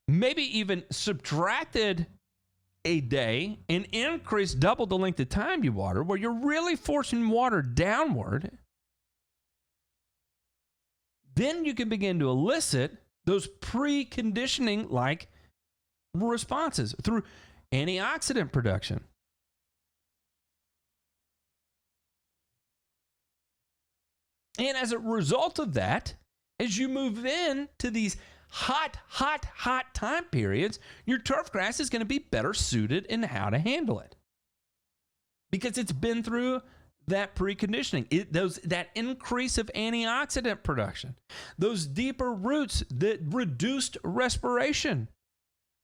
maybe even subtracted a day and increased double the length of time you water, where you're really forcing water downward, then you can begin to elicit those preconditioning like responses through antioxidant production. And as a result of that, as you move into these hot time periods, your turf grass is going to be better suited in how to handle it, because it's been through that preconditioning, that increase of antioxidant production, those deeper roots, the reduced respiration,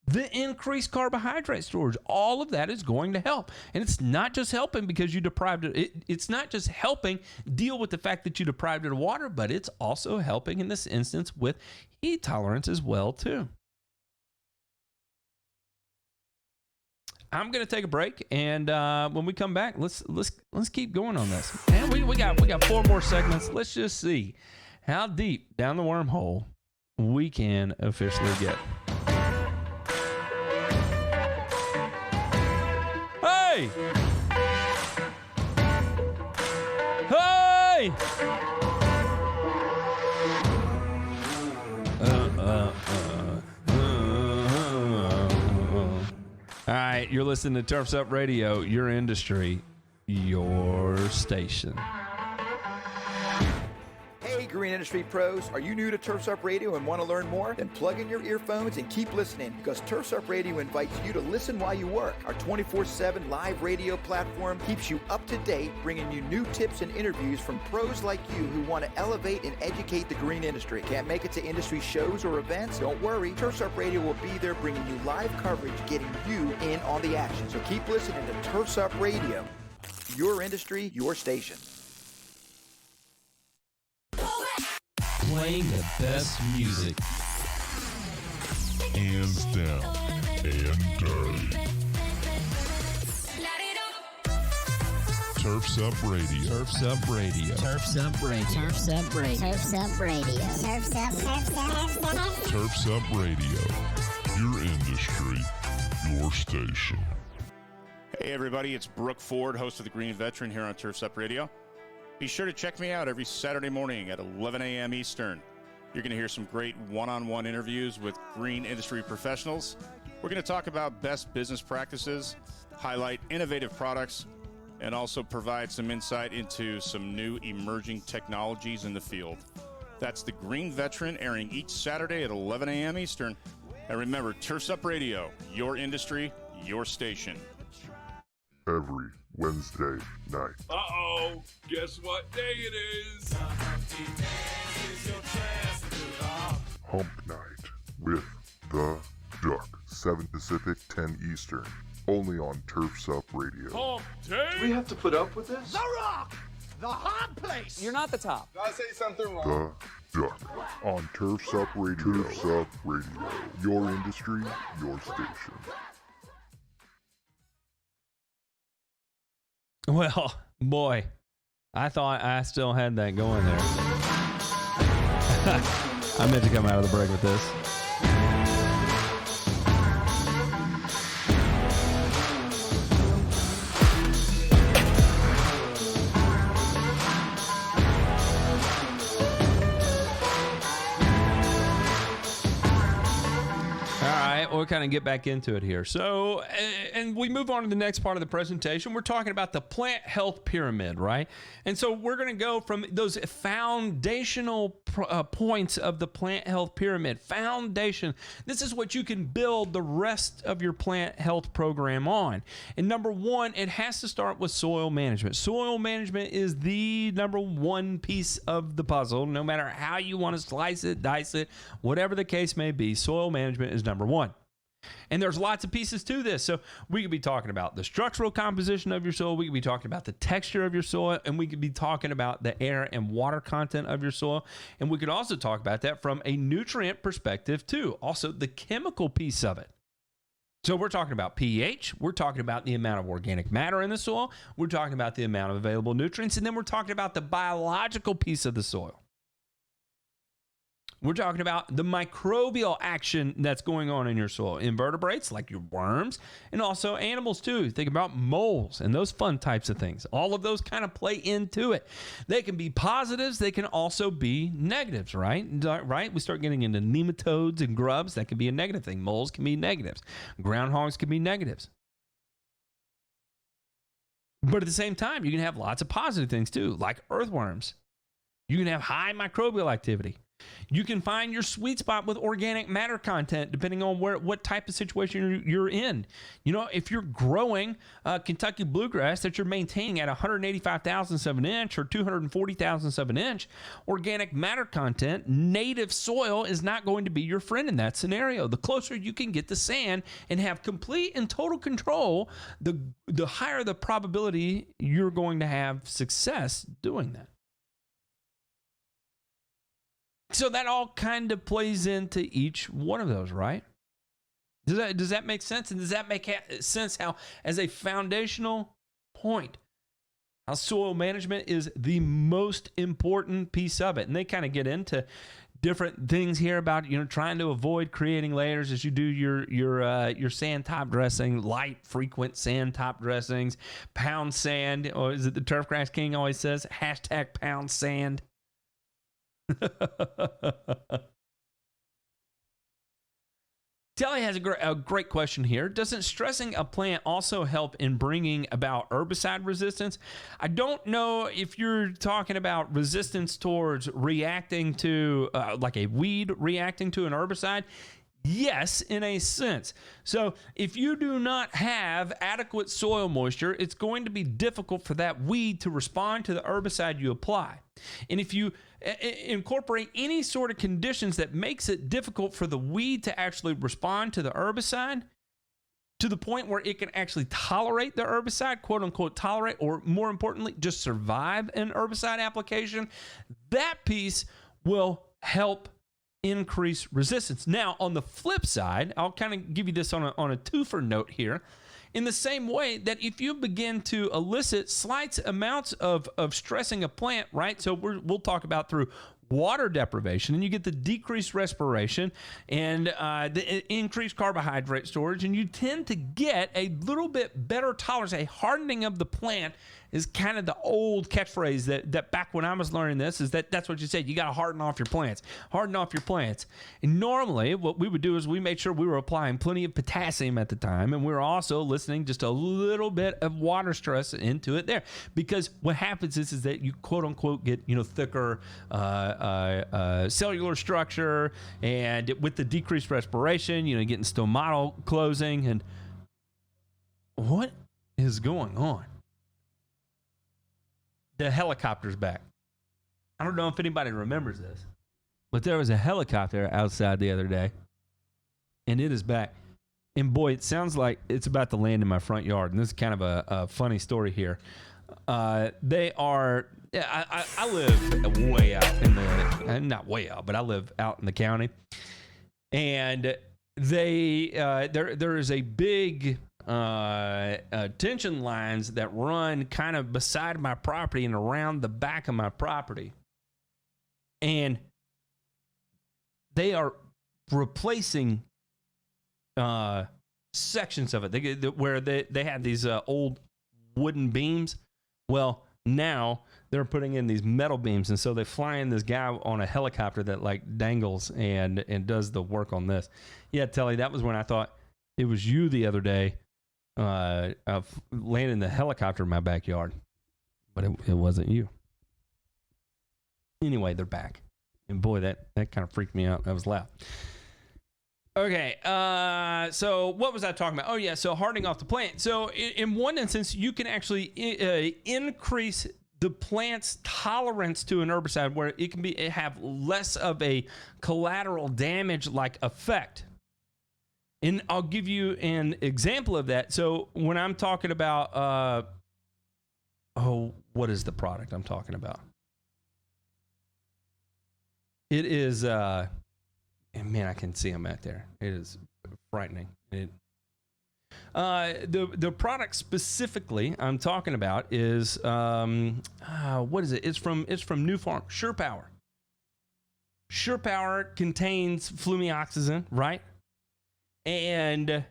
the increased carbohydrate storage. All of that is going to help. And it's not just helping because you deprived it. It's not just helping deal with the fact that you deprived it of water, but it's also helping in this instance with heat tolerance as well too. I'm going to take a break, and when we come back, let's keep going on this. And we got 4 more segments. Let's just see how deep down the wormhole we can officially get. Hey! Hey! All right, you're listening to Turfs Up Radio, your industry, your station. Hey, Green Industry Pros, are you new to Turfs Up Radio and want to learn more? Then plug in your earphones and keep listening, because Turfs Up Radio invites you to listen while you work. Our 24/7 live radio platform keeps you up to date, bringing you new tips and interviews from pros like you who want to elevate and educate the green industry. Can't make it to industry shows or events? Don't worry. Turfs Up Radio will be there bringing you live coverage, getting you in on the action. So keep listening to Turfs Up Radio, your industry, your station. Playing the best music, hands down and dirty. Turfs Up Radio. Turfs Up Radio. Turfs Up Radio. Turfs Up Radio. Turfs Up Radio. Turfs Up Radio. Your industry, your station. Hey everybody, it's Brooke Ford, host of the Green Veteran here on Turfs Up Radio. Be sure to check me out every Saturday morning at 11 a.m. Eastern. You're going to hear some great one-on-one interviews with green industry professionals. We're going to talk about best business practices, highlight innovative products, and also provide some insight into some new emerging technologies in the field. That's the Green Veteran, airing each Saturday at 11 a.m. Eastern. And remember, Turfs Up Radio, your industry, your station. Every Wednesday night. Uh-oh, guess what day it is? Hump Night with the Duck. 7 Pacific, 10 Eastern. Only on Turfs Up Radio. Hump day? Do we have to put up with this? The Rock! The hard place! You're not the top. Did I say something wrong? The Duck. On Turfs Up Radio. Turfs Up Radio. Your industry, your station. Well, boy, I thought I still had that going there. I meant to come out of the break with this. We'll kind of get back into it here. So, and we move on to the next part of the presentation. We're talking about the plant health pyramid, right? And so we're going to go from those foundational points of the plant health pyramid. Foundation. This is what you can build the rest of your plant health program on. And number one, it has to start with soil management. Soil management is the number one piece of the puzzle. No matter how you want to slice it, dice it, whatever the case may be, soil management is number one. And there's lots of pieces to this. So we could be talking about the structural composition of your soil. We could be talking about the texture of your soil. And we could be talking about the air and water content of your soil. And we could also talk about that from a nutrient perspective too. Also the chemical piece of it. So we're talking about pH. We're talking about the amount of organic matter in the soil. We're talking about the amount of available nutrients. And then we're talking about the biological piece of the soil. We're talking about the microbial action that's going on in your soil. Invertebrates like your worms, and also animals too. Think about moles and those fun types of things. All of those kind of play into it. They can be positives. They can also be negatives, right? Right? We start getting into nematodes and grubs. That can be a negative thing. Moles can be negatives. Groundhogs can be negatives. But at the same time, you can have lots of positive things too, like earthworms. You can have high microbial activity. You can find your sweet spot with organic matter content depending on what type of situation you're in. You know, if you're growing Kentucky bluegrass that you're maintaining at 185 thousandths of an inch or 240 thousandths of an inch, organic matter content, native soil is not going to be your friend in that scenario. The closer you can get to sand and have complete and total control, the higher the probability you're going to have success doing that. So that all kind of plays into each one of those, right? Does that make sense? And does that make sense how, as a foundational point, how soil management is the most important piece of it? And they kind of get into different things here about, you know, trying to avoid creating layers as you do your sand top dressing, light, frequent sand top dressings, pound sand, or is it the Turfgrass King always says, #pound sand. Telly has a great question here. Doesn't stressing a plant also help in bringing about herbicide resistance? I don't know if you're talking about resistance towards reacting to, like a weed reacting to an herbicide. Yes, in a sense. So if you do not have adequate soil moisture, it's going to be difficult for that weed to respond to the herbicide you apply. And if you incorporate any sort of conditions that makes it difficult for the weed to actually respond to the herbicide, to the point where it can actually tolerate the herbicide, quote unquote tolerate, or more importantly, just survive an herbicide application, that piece will help increase resistance. Now, on the flip side, I'll kind of give you this on a twofer note here. In the same way that if you begin to elicit slight amounts of stressing a plant, right? So we'll talk about through water deprivation, and you get the decreased respiration and the increased carbohydrate storage, and you tend to get a little bit better tolerance. A hardening of the plant is kind of the old catchphrase that back when I was learning this, is that's what you said. You got to harden off your plants. Harden off your plants. And normally what we would do is we made sure we were applying plenty of potassium at the time, and we were also listening just a little bit of water stress into it there. Because what happens is that you quote unquote get, you know, thicker cellular structure, and with the decreased respiration, you know, getting stomatal closing. And what is going on? The helicopter's back. I don't know if anybody remembers this, but there was a helicopter outside the other day, and it is back. And boy, it sounds like it's about to land in my front yard. And this is kind of a funny story here. They are, I live way out in the, not way out, but I live out in the county. And there is a big tension lines that run kind of beside my property and around the back of my property. And they are replacing sections of it where they had these old wooden beams. Well, now they're putting in these metal beams, and so they fly in this guy on a helicopter that like dangles and does the work on this. Yeah, Telly, that was when I thought it was you the other day landing the helicopter in my backyard, but it wasn't you. Anyway, they're back, and boy, that kind of freaked me out. That was loud. Okay, so what was I talking about? Oh yeah, so hardening off the plant. So in one instance, you can actually increase the plant's tolerance to an herbicide, where it can have less of a collateral damage like effect. And I'll give you an example of that. So when I'm talking about, what is the product I'm talking about? It is, and man, I can see them out there. It is frightening. The product specifically I'm talking about is, what is it? It's from New Farm, Sure Power. Sure Power contains flumioxazin, right? And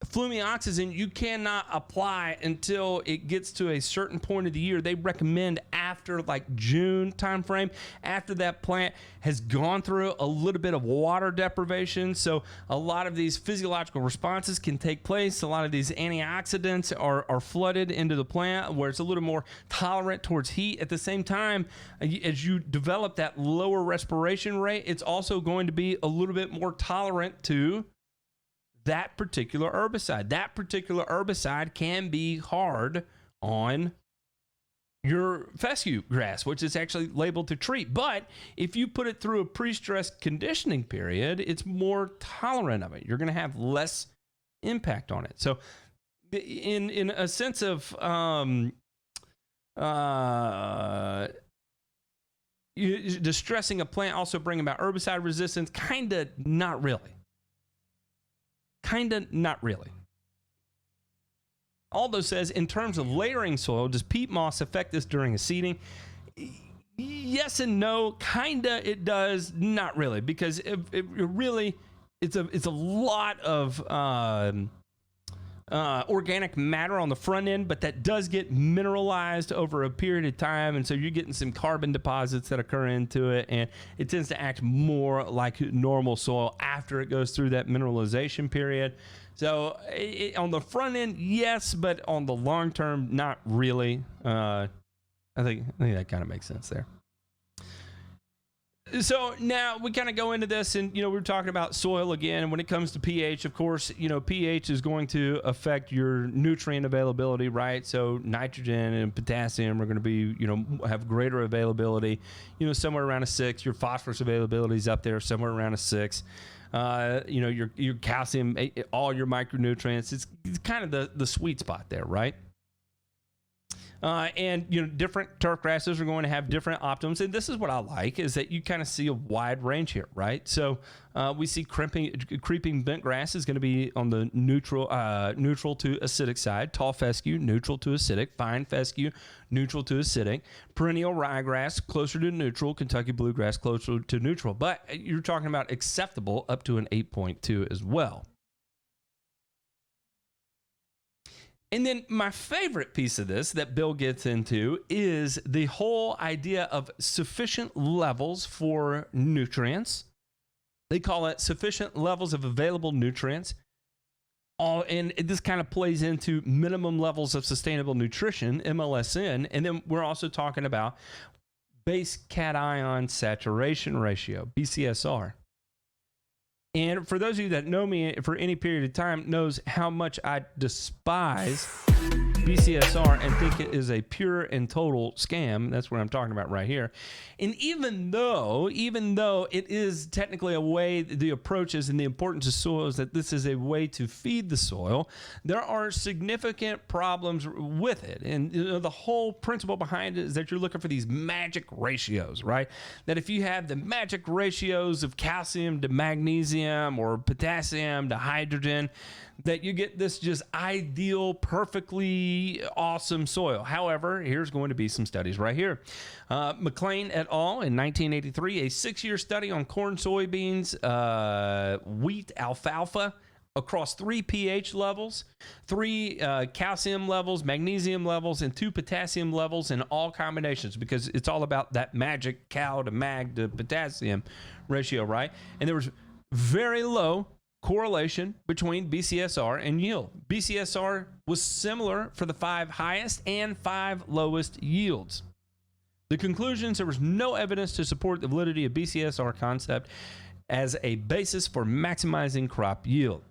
flumioxazin you cannot apply until it gets to a certain point of the year. They recommend after like June timeframe, after that plant has gone through a little bit of water deprivation. So a lot of these physiological responses can take place. A lot of these antioxidants are flooded into the plant where it's a little more tolerant towards heat. At the same time, as you develop that lower respiration rate, it's also going to be a little bit more tolerant to that particular herbicide. That particular herbicide can be hard on your fescue grass, which is actually labeled to treat. But if you put it through a pre-stressed conditioning period, it's more tolerant of it. You're going to have less impact on it. So in a sense of distressing a plant also bring about herbicide resistance, kind of not really. Aldo says, in terms of layering soil, does peat moss affect this during a seeding? Yes and no. Kinda it does, not really, because it really it's a lot of organic matter on the front end, but that does get mineralized over a period of time, and so you're getting some carbon deposits that occur into it, and it tends to act more like normal soil after it goes through that mineralization period. So on the front end, yes, but on the long term, not really. I think that kind of makes sense there. So now we kind of go into this, and we're talking about soil again. And when it comes to pH, of course, pH is going to affect your nutrient availability, right? So nitrogen and potassium are going to be, have greater availability. Somewhere around a 6. Your phosphorus availability is up there, somewhere around a 6. Your calcium, all your micronutrients. It's kind of the sweet spot there, right? And different turf grasses are going to have different optimums, and this is what I like, is that you kind of see a wide range here, right? So we see creeping bent grass is going to be on the neutral to acidic side. Tall fescue, neutral to acidic. Fine fescue, neutral to acidic. Perennial ryegrass, closer to neutral. Kentucky bluegrass, closer to neutral. But you're talking about acceptable up to an 8.2 as well. And then my favorite piece of this that Bill gets into is the whole idea of sufficient levels for nutrients. They call it sufficient levels of available nutrients. And this kind of plays into minimum levels of sustainable nutrition, MLSN. And then we're also talking about base cation saturation ratio, BCSR. And for those of you that know me for any period of time knows how much I despise BCSR and think it is a pure and total scam. That's what I'm talking about right here. And even though it is technically a way, the approach is, and the importance of soil is that this is a way to feed the soil, there are significant problems with it. And the whole principle behind it is that you're looking for these magic ratios, right? That if you have the magic ratios of calcium to magnesium or potassium to hydrogen, that you get this just ideal, perfectly awesome soil. However, here's going to be some studies right here. McLean et al. In 1983, a 6-year study on corn, soybeans, wheat, alfalfa, across 3 pH levels, 3 calcium levels, magnesium levels, and 2 potassium levels in all combinations, because it's all about that magic cal to mag to potassium ratio, right? And there was very low correlation between BCSR and yield. BCSR was similar for the 5 highest and 5 lowest yields. The conclusions: there was no evidence to support the validity of BCSR concept as a basis for maximizing crop yield.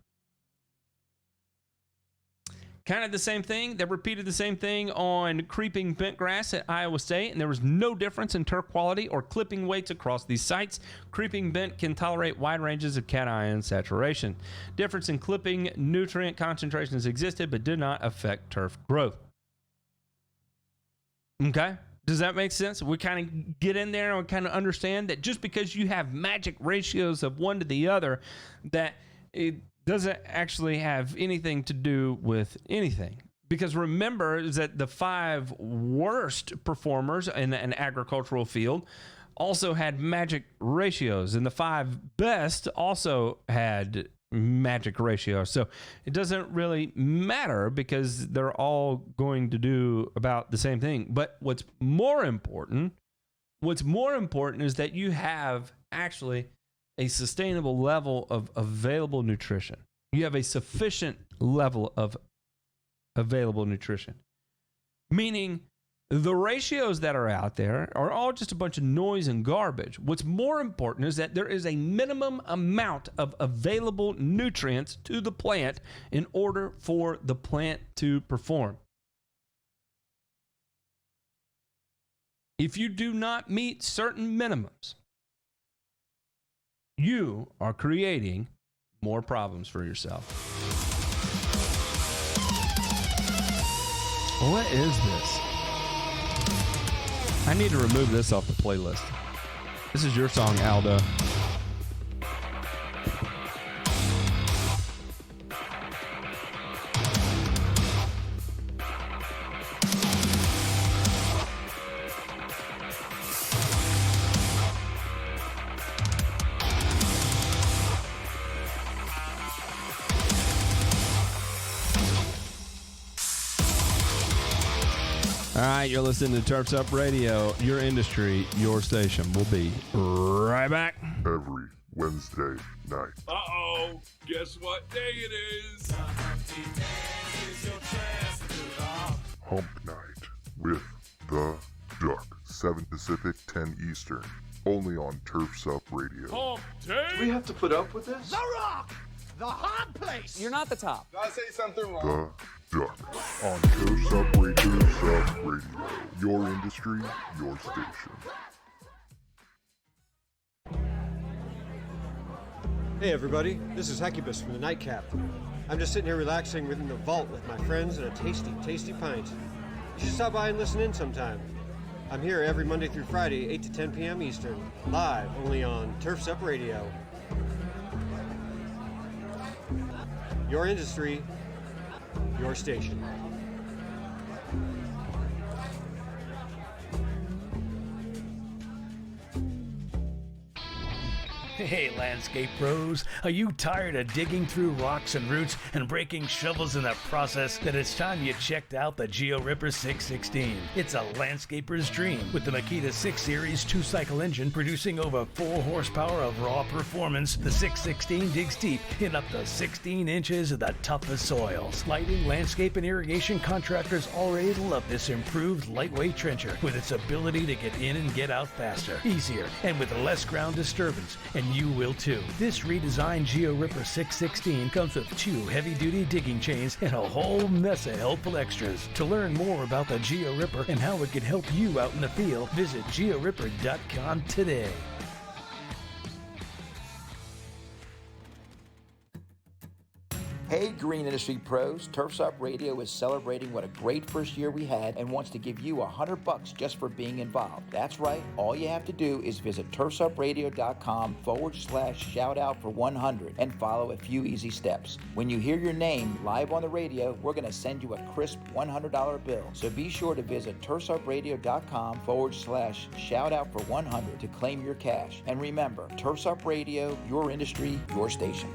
kind of the same thing. They repeated the same thing on creeping bent grass at Iowa State, and there was no difference in turf quality or clipping weights across these sites. Creeping bent can tolerate wide ranges of cation saturation. Difference in clipping nutrient concentrations existed but did not affect turf growth. Okay? Does that make sense? We kind of get in there and we kind of understand that just because you have magic ratios of one to the other, that it doesn't actually have anything to do with anything. Because remember is that the 5 worst performers in an agricultural field also had magic ratios, and the 5 best also had magic ratios. So it doesn't really matter because they're all going to do about the same thing. But what's more important is that you have actually a sustainable level of available nutrition. You have a sufficient level of available nutrition. Meaning the ratios that are out there are all just a bunch of noise and garbage. What's more important is that there is a minimum amount of available nutrients to the plant in order for the plant to perform. If you do not meet certain minimums, you are creating more problems for yourself. What is this? I need to remove this off the playlist. This is your song, Aldo. All right, you're listening to Turfs Up Radio, your industry, your station. We'll be right back. Every Wednesday night. Uh-oh, guess what day it is? Hump Night with The Duck. 7 Pacific, 10 Eastern. Only on Turfs Up Radio. Hump day? Do we have to put up with this? The Rock! The hard place! You're not the top. Did I say something wrong? The Duck. On Turfs Up Radio, Turfs Up Radio. Your industry, your station. Hey everybody, this is Hecubus from the Nightcap. I'm just sitting here relaxing within the vault with my friends and a tasty, tasty pint. You should stop by and listen in sometime. I'm here every Monday through Friday, 8 to 10 p.m. Eastern, live only on Turfs Up Radio. Your industry, your station. Hey, landscape pros, are you tired of digging through rocks and roots and breaking shovels in the process? Then it's time you checked out the Geo Ripper 616. It's a landscaper's dream with the Makita 6 Series 2-cycle engine producing over 4 horsepower of raw performance. The 616 digs deep in up to 16 inches of the toughest soils. Lighting, landscape, and irrigation contractors already love this improved lightweight trencher with its ability to get in and get out faster, easier, and with less ground disturbance. And you will too. This redesigned Geo Ripper 616 comes with 2 heavy-duty digging chains and a whole mess of helpful extras. To learn more about the Geo Ripper and how it can help you out in the field, visit georipper.com today. Hey, green industry pros, Turfs Up Radio is celebrating what a great first year we had and wants to give you $100 just for being involved. That's right. All you have to do is visit turfsupradio.com/shout out for 100 and follow a few easy steps. When you hear your name live on the radio, we're going to send you a crisp $100 bill. So be sure to visit turfsupradio.com/shout out for 100 to claim your cash. And remember, Turfs Up Radio, your industry, your station.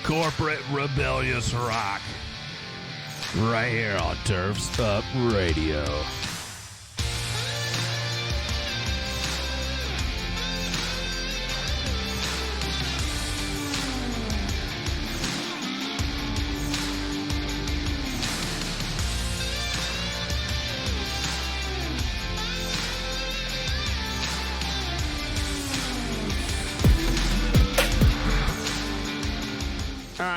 Corporate rebellious rock. Right here on Turfs Up Radio.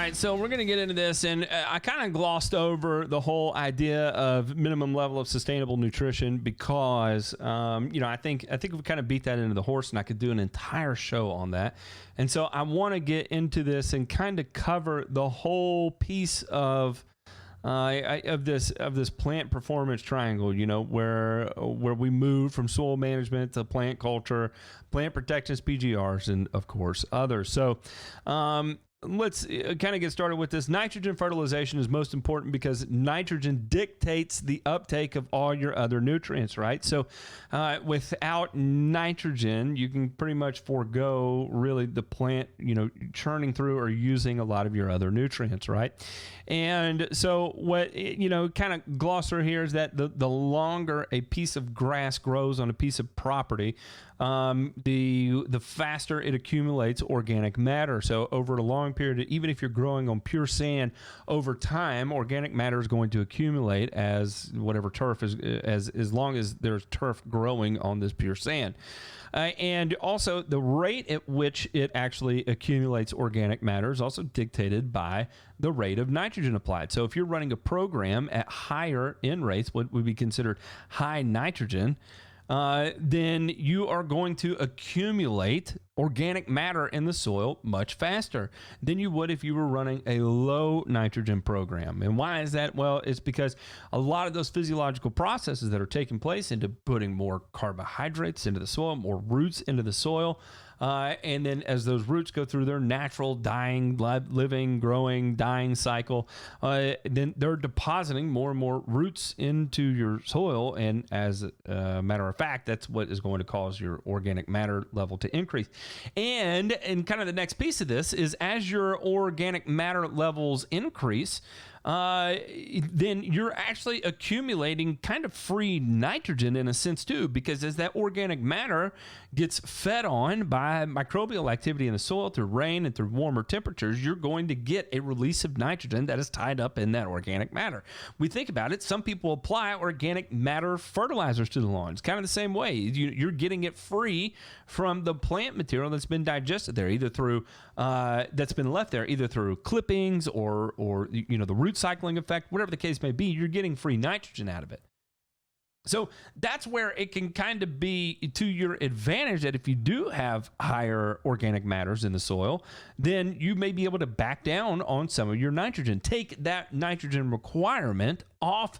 right, so we're going to get into this, and I kind of glossed over the whole idea of minimum level of sustainable nutrition because, I think we kind of beat that into the horse, and I could do an entire show on that. And so I want to get into this and kind of cover the whole piece of this plant performance triangle, where we move from soil management to plant culture, plant protections, PGRs, and of course others. So let's kind of get started with this. Nitrogen fertilization is most important because nitrogen dictates the uptake of all your other nutrients, right? So without nitrogen, you can pretty much forego really the plant, churning through or using a lot of your other nutrients, right? And so what, kind of glosser here is that the longer a piece of grass grows on a piece of property, the faster it accumulates organic matter. So over a long period, even if you're growing on pure sand, over time, organic matter is going to accumulate as whatever turf is, as long as there's turf growing on this pure sand. And also the rate at which it actually accumulates organic matter is also dictated by the rate of nitrogen applied. So if you're running a program at higher N rates, what would be considered high nitrogen, then you are going to accumulate organic matter in the soil much faster than you would if you were running a low nitrogen program. And why is that? Well, it's because a lot of those physiological processes that are taking place into putting more carbohydrates into the soil, more roots into the soil, and then as those roots go through their natural dying, living, growing, dying cycle, then they're depositing more and more roots into your soil. And as a matter of fact, that's what is going to cause your organic matter level to increase. And kind of the next piece of this is as your organic matter levels increase, then you're actually accumulating kind of free nitrogen in a sense too, because as that organic matter gets fed on by microbial activity in the soil through rain and through warmer temperatures, you're going to get a release of nitrogen that is tied up in that organic matter. We think about it, some people apply organic matter fertilizers to the lawn. It's kind of the same way. You're getting it free from the plant material that's been digested there, either through that's been left there, either through clippings or the root cycling effect, whatever the case may be. You're getting free nitrogen out of it. So that's where it can kind of be to your advantage that if you do have higher organic matters in the soil, then you may be able to back down on some of your nitrogen. Take that nitrogen requirement off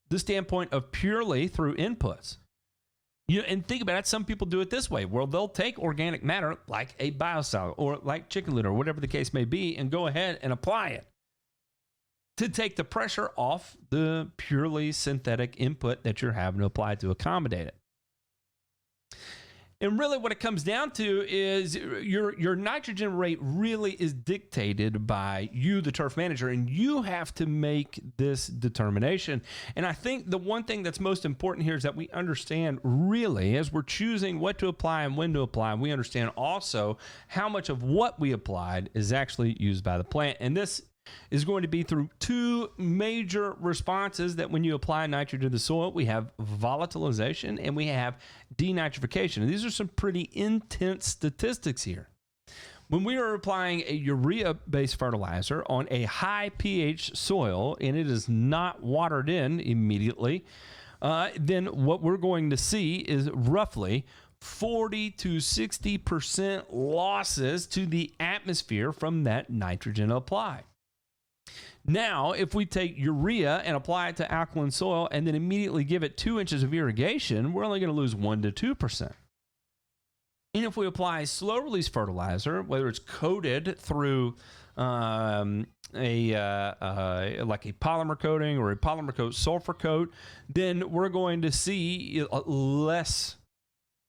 the standpoint of purely through inputs. And think about it, some people do it this way. Well, they'll take organic matter like a biostimulants or like chicken litter or whatever the case may be and go ahead and apply it to take the pressure off the purely synthetic input that you're having to apply to accommodate it. And really what it comes down to is your nitrogen rate really is dictated by you, the turf manager, and you have to make this determination. And I think the one thing that's most important here is that we understand really as we're choosing what to apply and when to apply, we understand also how much of what we applied is actually used by the plant. And this is going to be through two major responses that when you apply nitrogen to the soil, we have volatilization and we have denitrification. And these are some pretty intense statistics here. When we are applying a urea-based fertilizer on a high pH soil and it is not watered in immediately, then what we're going to see is roughly 40 to 60% losses to the atmosphere from that nitrogen applied. Now, if we take urea and apply it to alkaline soil and then immediately give it 2 inches of irrigation, we're only going to lose 1 to 2%. And if we apply slow-release fertilizer, whether it's coated through like a polymer coating or a polymer coat sulfur coat, then we're going to see less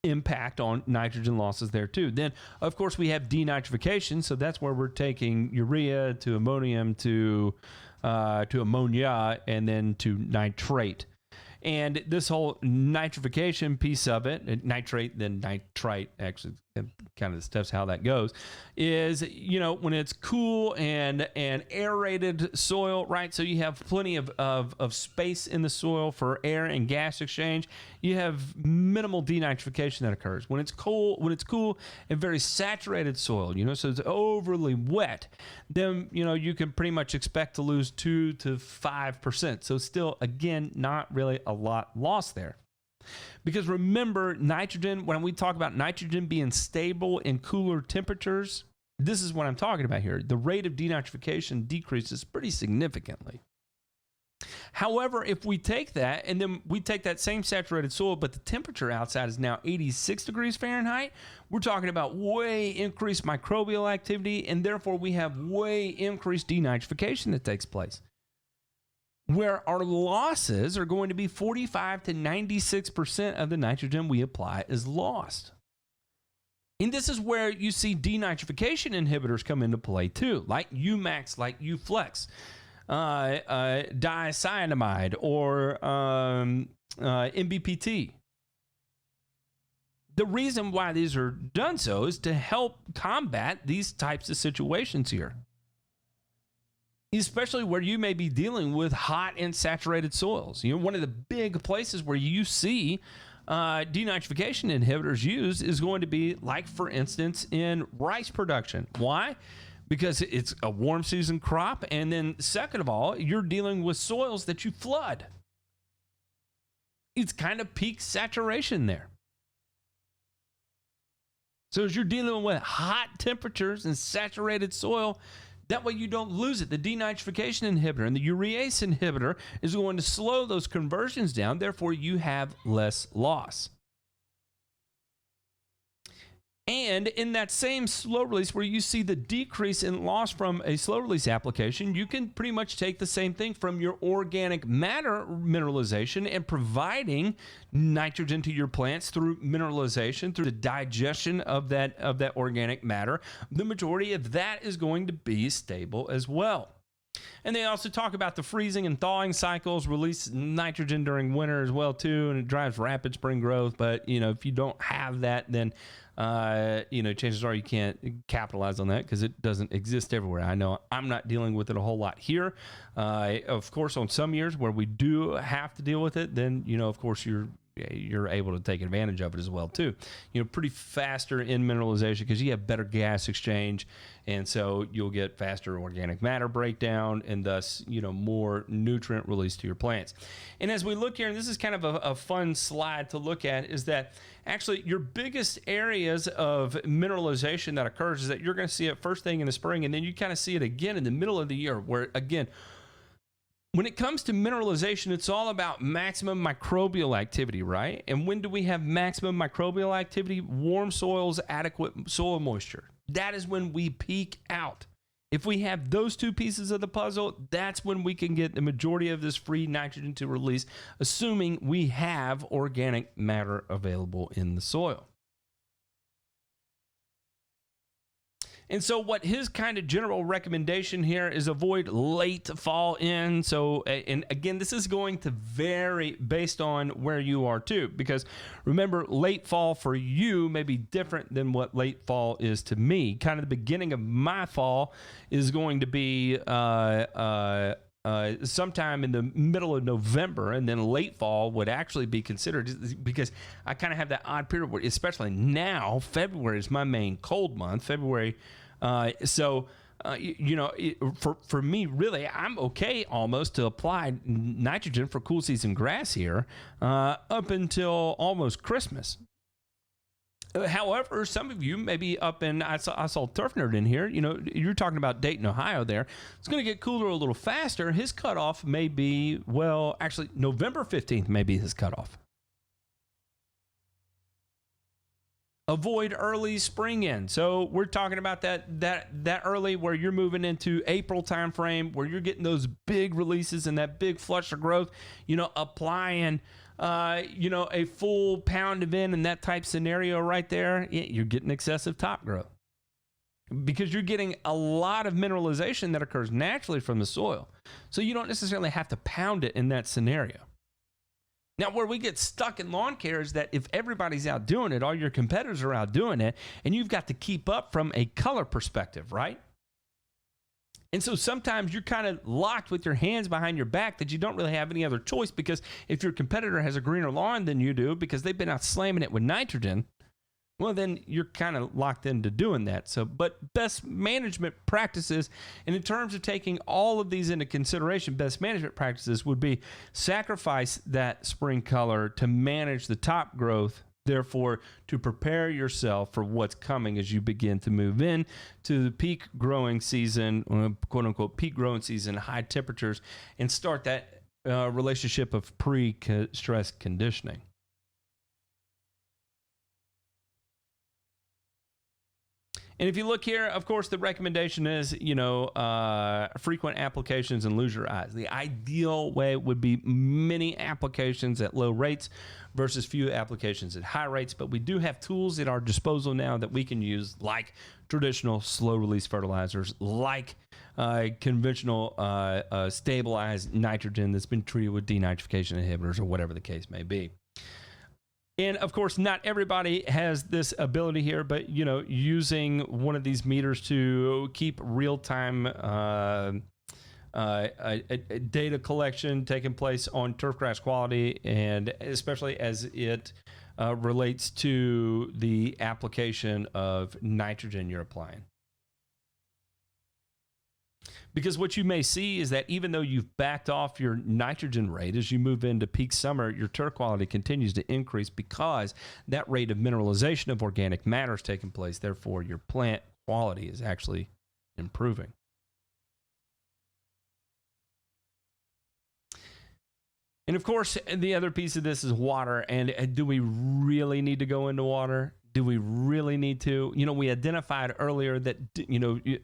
impact on nitrogen losses there too. Then, of course, we have denitrification, so that's where we're taking urea to ammonium to ammonia and then to nitrate. And this whole nitrification piece of it, nitrate then nitrite, actually kind of the steps how that goes, is, when it's cool and aerated soil, right? So you have plenty of space in the soil for air and gas exchange. You have minimal denitrification that occurs. When it's cool and very saturated soil, so it's overly wet, then, you can pretty much expect to lose 2 to 5%. So still, again, not really a lot lost there. Because remember, nitrogen, when we talk about nitrogen being stable in cooler temperatures, this is what I'm talking about here. The rate of denitrification decreases pretty significantly. However, if we take that and then we take that same saturated soil, but the temperature outside is now 86 degrees Fahrenheit, we're talking about way increased microbial activity, and therefore we have way increased denitrification that takes place, where our losses are going to be 45 to 96% of the nitrogen we apply is lost. And this is where you see denitrification inhibitors come into play too, like UMAX, like UFlex, diacyanamide, or MBPT. The reason why these are done so is to help combat these types of situations here, especially where you may be dealing with hot and saturated soils. One of the big places where you see denitrification inhibitors used is going to be, like, for instance, in rice production. Why? Because it's a warm season crop, and then second of all, you're dealing with soils that you flood. It's kind of peak saturation there. So as you're dealing with hot temperatures and saturated soil, that way you don't lose it. The denitrification inhibitor and the urease inhibitor is going to slow those conversions down. Therefore, you have less loss. And in that same slow release where you see the decrease in loss from a slow release application, you can pretty much take the same thing from your organic matter mineralization and providing nitrogen to your plants through mineralization, through the digestion of that organic matter. The majority of that is going to be stable as well. And they also talk about the freezing and thawing cycles, release nitrogen during winter as well too, and it drives rapid spring growth. But if you don't have that, then chances are you can't capitalize on that because it doesn't exist everywhere. I know I'm not dealing with it a whole lot here. Of course, on some years where we do have to deal with it, then of course you're able to take advantage of it as well too. Pretty faster in mineralization because you have better gas exchange, and so you'll get faster organic matter breakdown, and thus more nutrient release to your plants. And as we look here, and this is kind of a fun slide to look at, is that actually your biggest areas of mineralization that occurs is that you're going to see it first thing in the spring, and then you kind of see it again in the middle of the year, where again, when it comes to mineralization, it's all about maximum microbial activity, right? And when do we have maximum microbial activity? Warm soils, adequate soil moisture. That is when we peak out. If we have those two pieces of the puzzle, that's when we can get the majority of this free nitrogen to release, assuming we have organic matter available in the soil. And so what his kind of general recommendation here is avoid late fall in. So, and again, this is going to vary based on where you are too, because remember, late fall for you may be different than what late fall is to me. Kind of the beginning of my fall is going to be sometime in the middle of November, and then late fall would actually be considered, because I kind of have that odd period where, especially now, February is my main cold month. February, for me, really, I'm okay almost to apply nitrogen for cool season grass here up until almost Christmas. However, some of you may be up in, I saw Turf Nerd in here, you're talking about Dayton, Ohio there. It's going to get cooler a little faster. His cutoff may be, well, actually, November 15th may be his cutoff. Avoid early spring in. So we're talking about that early, where you're moving into April time frame, where you're getting those big releases and that big flush of growth, applying a full pound of in that type scenario right there, you're getting excessive top growth because you're getting a lot of mineralization that occurs naturally from the soil. So you don't necessarily have to pound it in that scenario. Now, where we get stuck in lawn care is that if everybody's out doing it, all your competitors are out doing it, and you've got to keep up from a color perspective, right? And so sometimes you're kind of locked with your hands behind your back that you don't really have any other choice, because if your competitor has a greener lawn than you do because they've been out slamming it with nitrogen, well, then you're kind of locked into doing that. So, but best management practices, and in terms of taking all of these into consideration, best management practices would be sacrifice that spring color to manage the top growth, therefore to prepare yourself for what's coming as you begin to move in to the peak growing season, quote unquote peak growing season, high temperatures, and start that relationship of pre-stress conditioning. And if you look here, of course, the recommendation is, frequent applications and lose your eyes. The ideal way would be many applications at low rates versus few applications at high rates. But we do have tools at our disposal now that we can use, like traditional slow-release fertilizers, like conventional stabilized nitrogen that's been treated with denitrification inhibitors, or whatever the case may be. And of course, not everybody has this ability here, but using one of these meters to keep real-time data collection taking place on turfgrass quality, and especially as it relates to the application of nitrogen you're applying. Because what you may see is that even though you've backed off your nitrogen rate as you move into peak summer, your turf quality continues to increase because that rate of mineralization of organic matter is taking place. Therefore, your plant quality is actually improving. And of course, the other piece of this is water. And do we really need to go into water? Do we really need to? We identified earlier that,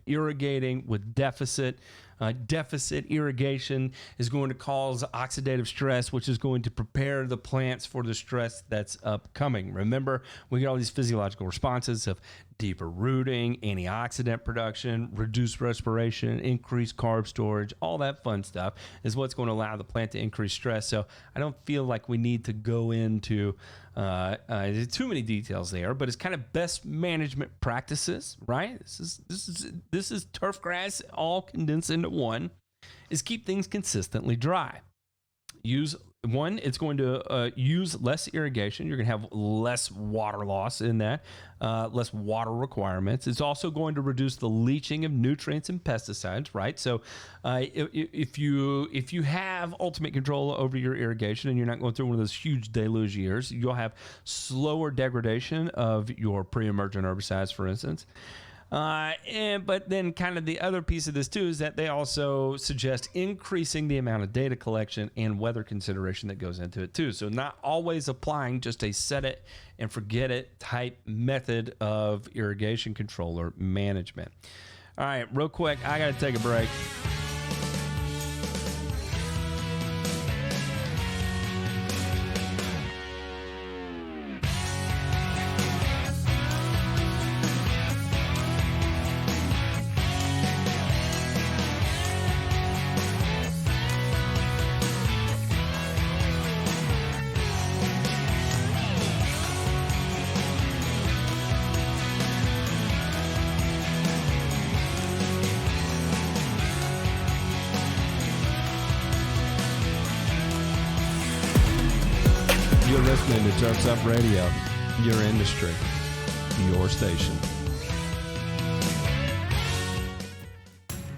irrigating with deficit irrigation is going to cause oxidative stress, which is going to prepare the plants for the stress that's upcoming. Remember, we get all these physiological responses of deeper rooting, antioxidant production, reduced respiration, increased carb storage, all that fun stuff is what's going to allow the plant to increase stress. So I don't feel like we need to go into too many details there, but it's kind of best management practices, right? This is turf grass all condensed into one, is keep things consistently dry. It's going to use less irrigation. You're going to have less water loss in that, less water requirements. It's also going to reduce the leaching of nutrients and pesticides, right? So if you have ultimate control over your irrigation and you're not going through one of those huge deluge years, you'll have slower degradation of your pre-emergent herbicides, for instance. But then kind of the other piece of this too is that they also suggest increasing the amount of data collection and weather consideration that goes into it too. So not always applying just a set it and forget it type method of irrigation control or management. All right, real quick, I got to take a break. You're listening to Turfs Up Radio, your industry, your station.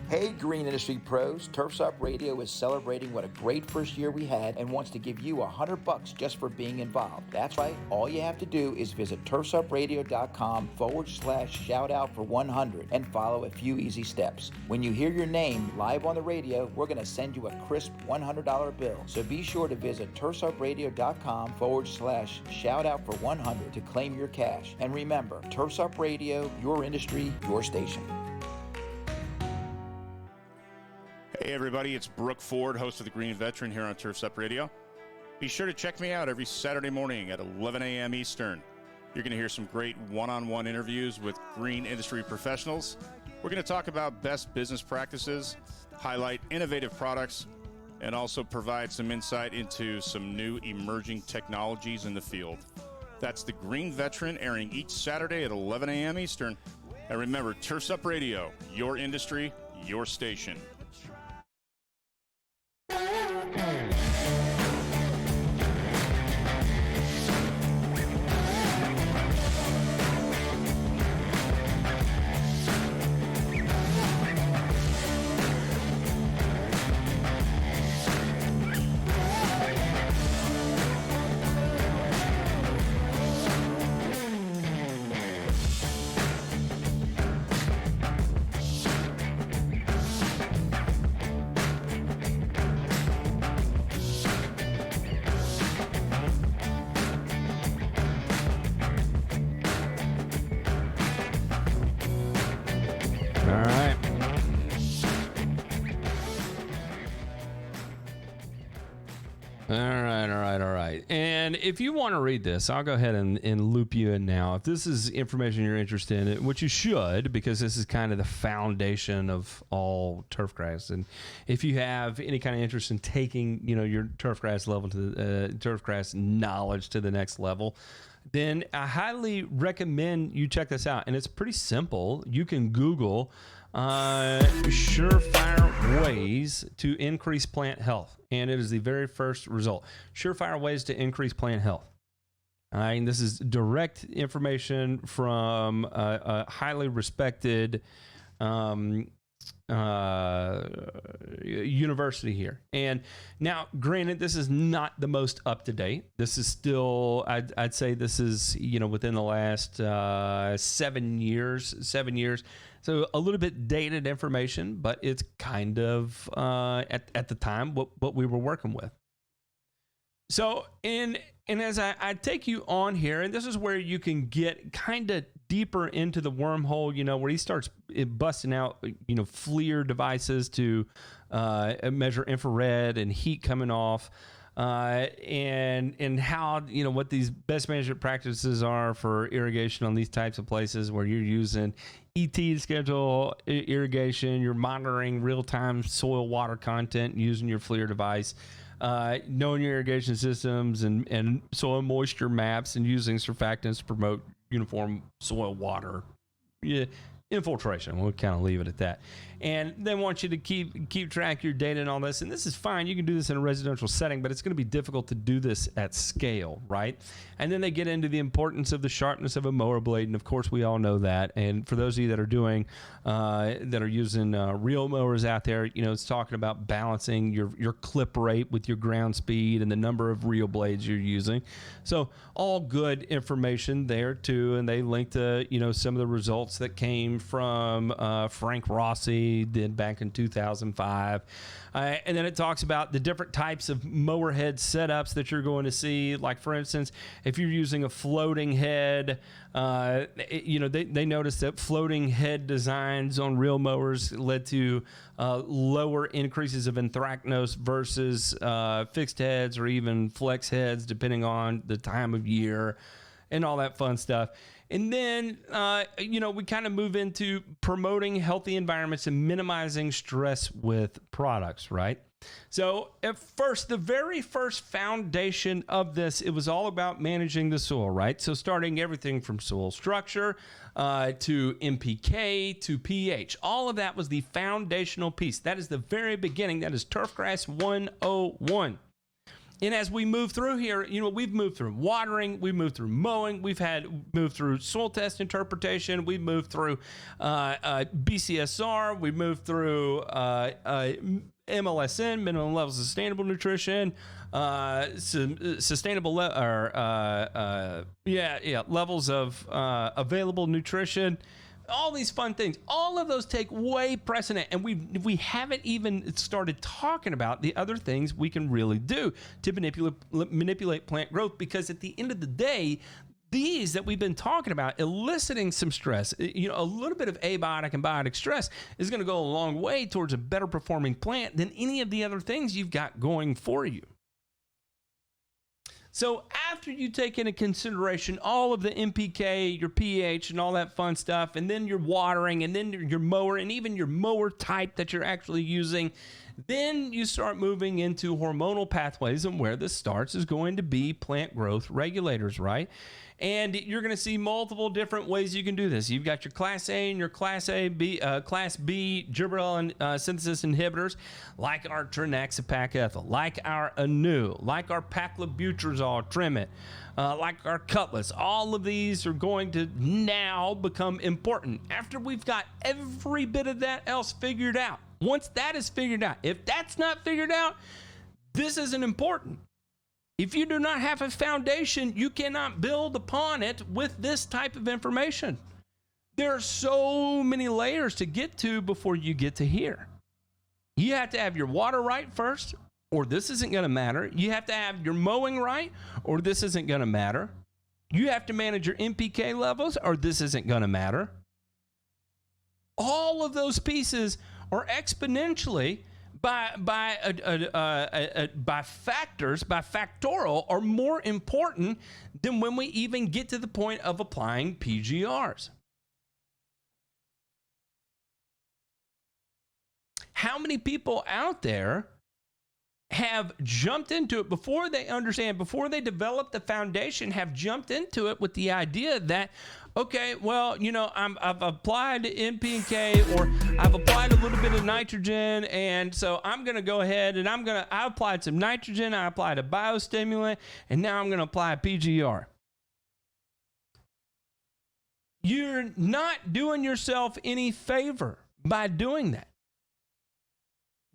Hey, green industry pros, Turfs Up Radio is celebrating what a great first year we had and wants to give you $100 just for being involved. That's right. All you have to do is visit turfsupradio.com/shout out for 100 and follow a few easy steps. When you hear your name live on the radio, we're going to send you a crisp $100 bill. So be sure to visit turfsupradio.com/shout out for 100 to claim your cash. And remember, Turfs Up Radio, your industry, your station. Hey everybody, it's Brooke Ford, host of The Green Veteran here on Turfs Up Radio. Be sure to check me out every Saturday morning at 11 a.m. Eastern. You're going to hear some great one-on-one interviews with green industry professionals. We're going to talk about best business practices, highlight innovative products, and also provide some insight into some new emerging technologies in the field. That's the Green Veteran, airing each Saturday at 11 a.m. Eastern. And remember, Turfs Up Radio, your industry, your station. All right. And if you want to read this, I'll go ahead and loop you in now. If this is information you're interested in, which you should, because this is kind of the foundation of all turfgrass. And if you have any kind of interest in taking, your turfgrass level to the turfgrass knowledge to the next level, then I highly recommend you check this out. And it's pretty simple. You can Google surefire ways to increase plant health, and it is the very first result. Surefire ways to increase plant health. And this is direct information from a highly respected university here. And now, granted, this is not the most up to date. This is still, I'd say this is, within the last 7 years. So a little bit dated information, but it's kind of at the time what we were working with. So and as I take you on here, and this is where you can get kind of deeper into the wormhole, where he starts busting out, FLIR devices to measure infrared and heat coming off, and how, what these best management practices are for irrigation on these types of places where you're using ET to schedule irrigation, you're monitoring real-time soil water content using your FLIR device, knowing your irrigation systems and soil moisture maps, and using surfactants to promote uniform soil water infiltration. We'll kind of leave it at that. And they want you to keep track of your data and all this. And this is fine. You can do this in a residential setting, but it's going to be difficult to do this at scale, right? And then they get into the importance of the sharpness of a mower blade. And of course, we all know that. And for those of you that are doing, that are using reel mowers out there, it's talking about balancing your clip rate with your ground speed and the number of reel blades you're using. So all good information there too. And they link to, some of the results that came from Frank Rossi did back in 2005. And then it talks about the different types of mower head setups that you're going to see. Like, for instance, if you're using a floating head, they noticed that floating head designs on reel mowers led to lower increases of anthracnose versus fixed heads or even flex heads, depending on the time of year and all that fun stuff. And then, we kind of move into promoting healthy environments and minimizing stress with products, right? So at first, the very first foundation of this, it was all about managing the soil, right? So starting everything from soil structure to NPK to pH. All of that was the foundational piece. That is the very beginning. That is Turfgrass 101. And as we move through here, we've moved through watering, we've moved through mowing, we've moved through soil test interpretation, we've moved through BCSR, we've moved through MLSN, minimum levels of sustainable nutrition, levels of available nutrition. All these fun things, all of those take way precedent, and we haven't even started talking about the other things we can really do to manipulate plant growth, because at the end of the day, these that we've been talking about, eliciting some stress, a little bit of abiotic and biotic stress is going to go a long way towards a better performing plant than any of the other things you've got going for you. So after you take into consideration all of the NPK, your pH, and all that fun stuff, and then your watering, and then your mower, and even your mower type that you're actually using, then you start moving into hormonal pathways, and where this starts is going to be plant growth regulators, right? And you're going to see multiple different ways you can do this. You've got your Class A and your Class B gibberellin synthesis inhibitors, like our trinaxapac ethyl, like our Anu, like our paclobutrazol trimmet, like our Cutlass. All of these are going to now become important after we've got every bit of that else figured out. Once that is figured out, if that's not figured out, this isn't important. If you do not have a foundation, you cannot build upon it with this type of information. There are so many layers to get to before you get to here. You have to have your water right first, or this isn't going to matter. You have to have your mowing right, or this isn't going to matter. You have to manage your NPK levels, or this isn't going to matter. All of those pieces are exponentially by factorial are more important than when we even get to the point of applying PGRs. How many people out there have jumped into it before they understand, before they develop the foundation, have jumped into it with the idea that, okay, well, you know, I've applied NPK, or I've applied a little bit of nitrogen, and so I'm going to go ahead and I applied some nitrogen, I applied a biostimulant, and now I'm going to apply a PGR. You're not doing yourself any favor by doing that.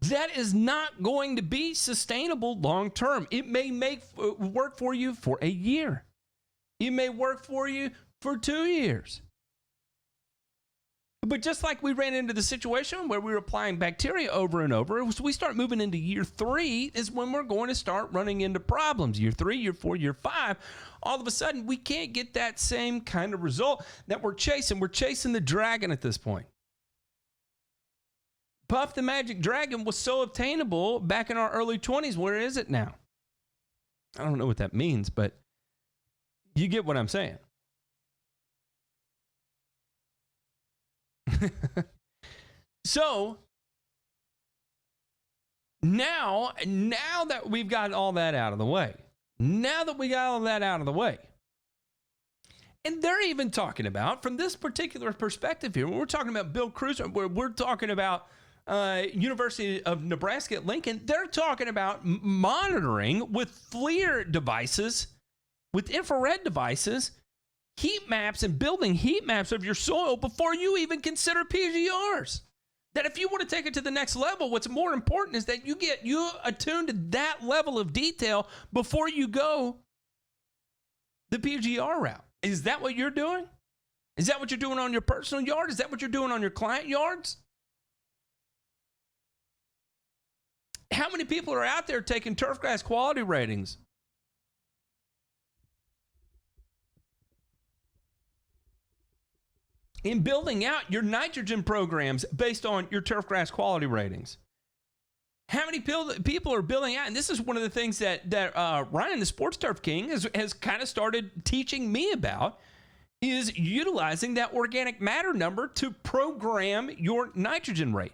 That is not going to be sustainable long term. It may work for you for a year. It may work for you for 2 years. But just like we ran into the situation where we were applying bacteria over and over, as we start moving into year 3 is when we're going to start running into problems. Year 3, year 4, year 5, all of a sudden we can't get that same kind of result that we're chasing. We're chasing the dragon at this point. Puff the Magic Dragon was so obtainable back in our early 20s. Where is it now? I don't know what that means, but you get what I'm saying. So now that we've got all that out of the way, and they're even talking about, from this particular perspective here, when we're talking about Bill Cruz, where we're talking about University of Nebraska at Lincoln, they're talking about monitoring with FLIR devices, with infrared devices, heat maps and building heat maps of your soil before you even consider PGRs. That if you want to take it to the next level, what's more important is that you attune to that level of detail before you go the PGR route. Is that what you're doing? Is that what you're doing on your personal yard? Is that what you're doing on your client yards? How many people are out there taking turfgrass quality ratings? In building out your nitrogen programs based on your turfgrass quality ratings. How many people are building out? And this is one of the things that Ryan, the Sports Turf King, has kind of started teaching me about, is utilizing that organic matter number to program your nitrogen rate.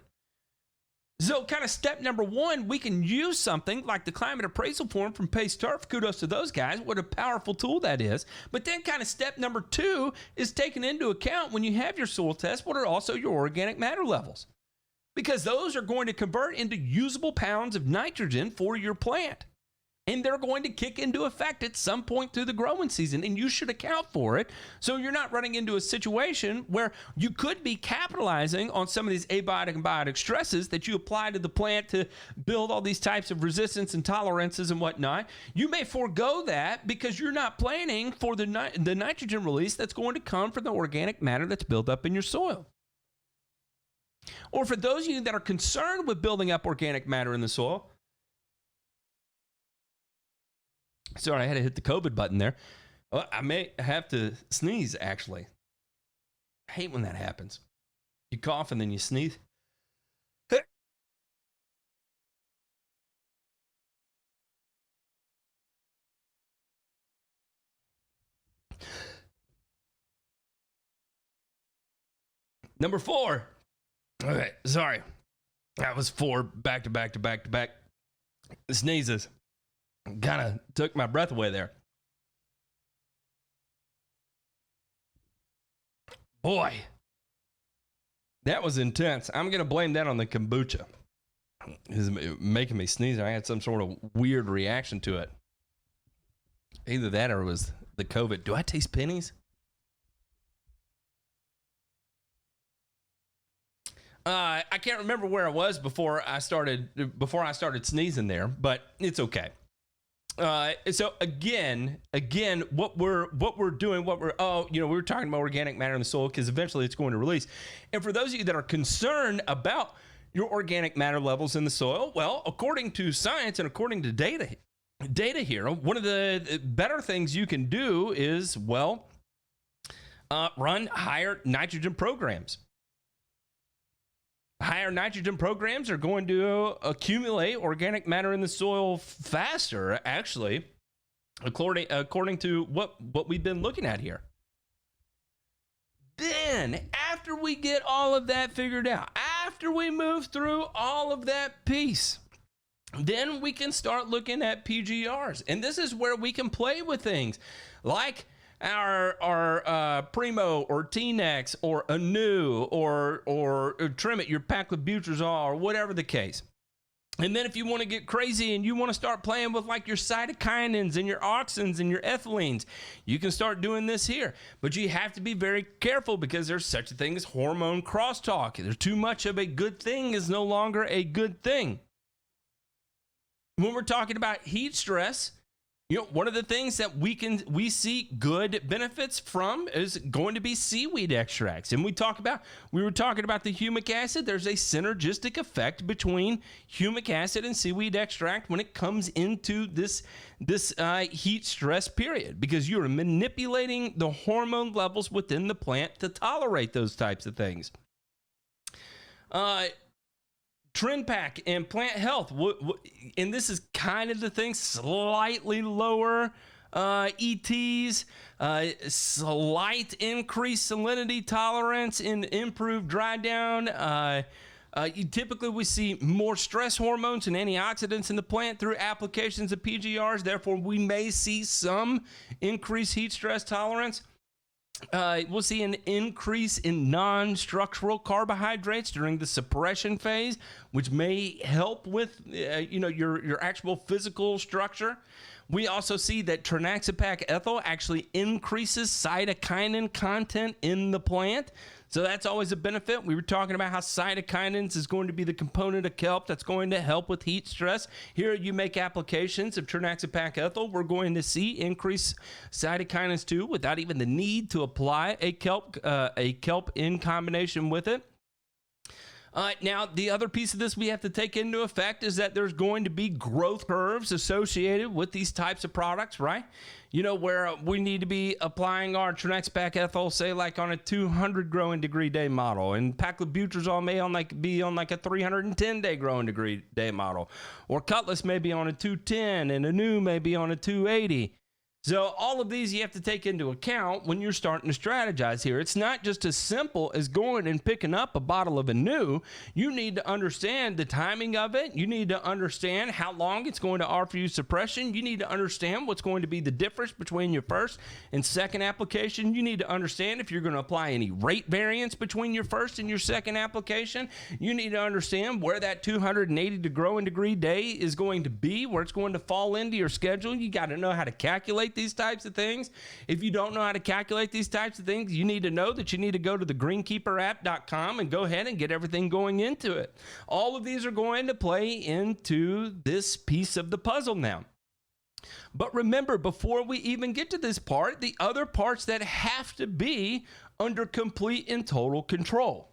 So kind of step number 1, we can use something like the climate appraisal form from Pace Turf. Kudos to those guys. What a powerful tool that is. But then kind of step number 2 is taking into account, when you have your soil test, what are also your organic matter levels? Because those are going to convert into usable pounds of nitrogen for your plant. And they're going to kick into effect at some point through the growing season, and you should account for it so you're not running into a situation where you could be capitalizing on some of these abiotic and biotic stresses that you apply to the plant to build all these types of resistance and tolerances and whatnot. You may forego that because you're not planning for the nitrogen release that's going to come from the organic matter that's built up in your soil. Or for those of you that are concerned with building up organic matter in the soil, sorry, I had to hit the COVID button there. Well, I may have to sneeze, actually. I hate when that happens. You cough and then you sneeze. Number 4. Okay, sorry. That was 4 back to back to back to back sneezes. Kind of took my breath away there. Boy, that was intense. I'm going to blame that on the kombucha. It's making me sneeze. I had some sort of weird reaction to it. Either that or it was the COVID. Do I taste pennies? I can't remember where I was before I started sneezing there, but it's okay. So again, what we're doing, we were talking about organic matter in the soil because eventually it's going to release. And for those of you that are concerned about your organic matter levels in the soil, well, according to science and according to data here, one of the better things you can do is, run higher nitrogen programs. Higher nitrogen programs are going to accumulate organic matter in the soil faster, actually, according to what we've been looking at here. Then, after we get all of that figured out, after we move through all of that piece, then we can start looking at PGRs. And this is where we can play with things like our Primo or T-Nex or Anu or Trim It, your paclibutrazole or whatever the case. And then if you want to get crazy and you want to start playing with like your cytokinins and your auxins and your ethylenes, you can start doing this here. But you have to be very careful because there's such a thing as hormone crosstalk. There's too much of a good thing is no longer a good thing. When we're talking about heat stress, one of the things that we see good benefits from is going to be seaweed extracts. And we were talking about the humic acid. There's a synergistic effect between humic acid and seaweed extract when it comes into this heat stress period, because you're manipulating the hormone levels within the plant to tolerate those types of things. Trinpack and Plant Health, and this is kind of the thing, slightly lower ETs, slight increased salinity tolerance, and improved dry down. Typically, we see more stress hormones and antioxidants in the plant through applications of PGRs. Therefore, we may see some increased heat stress tolerance. We'll see an increase in non-structural carbohydrates during the suppression phase, which may help with your actual physical structure. We also see that trinaxapac ethyl actually increases cytokinin content in the plant. So that's always a benefit. We were talking about how cytokinins is going to be the component of kelp that's going to help with heat stress. Here you make applications of trinaxapac ethyl. We're going to see increased cytokinins too without even the need to apply a kelp in combination with it. Now, the other piece of this we have to take into effect is that there's going to be growth curves associated with these types of products, right? Where we need to be applying our trinaxapac ethyl, say, like on a 200 growing degree day model, and paclibutrazole may be on like a 310 day growing degree day model, or Cutlass may be on a 210, and Anu may be on a 280. So all of these you have to take into account when you're starting to strategize here. It's not just as simple as going and picking up a bottle of Anu. You need to understand the timing of it. You need to understand how long it's going to offer you suppression. You need to understand what's going to be the difference between your first and second application. You need to understand if you're going to apply any rate variance between your first and your second application. You need to understand where that 280 growing degree day is going to be, where it's going to fall into your schedule. You got to know how to calculate these types of things. If you don't know how to calculate these types of things, you need to know that you need to go to the greenkeeperapp.com and go ahead and get everything going into it. All of these are going to play into this piece of the puzzle now. But remember, before we even get to this part, the other parts that have to be under complete and total control.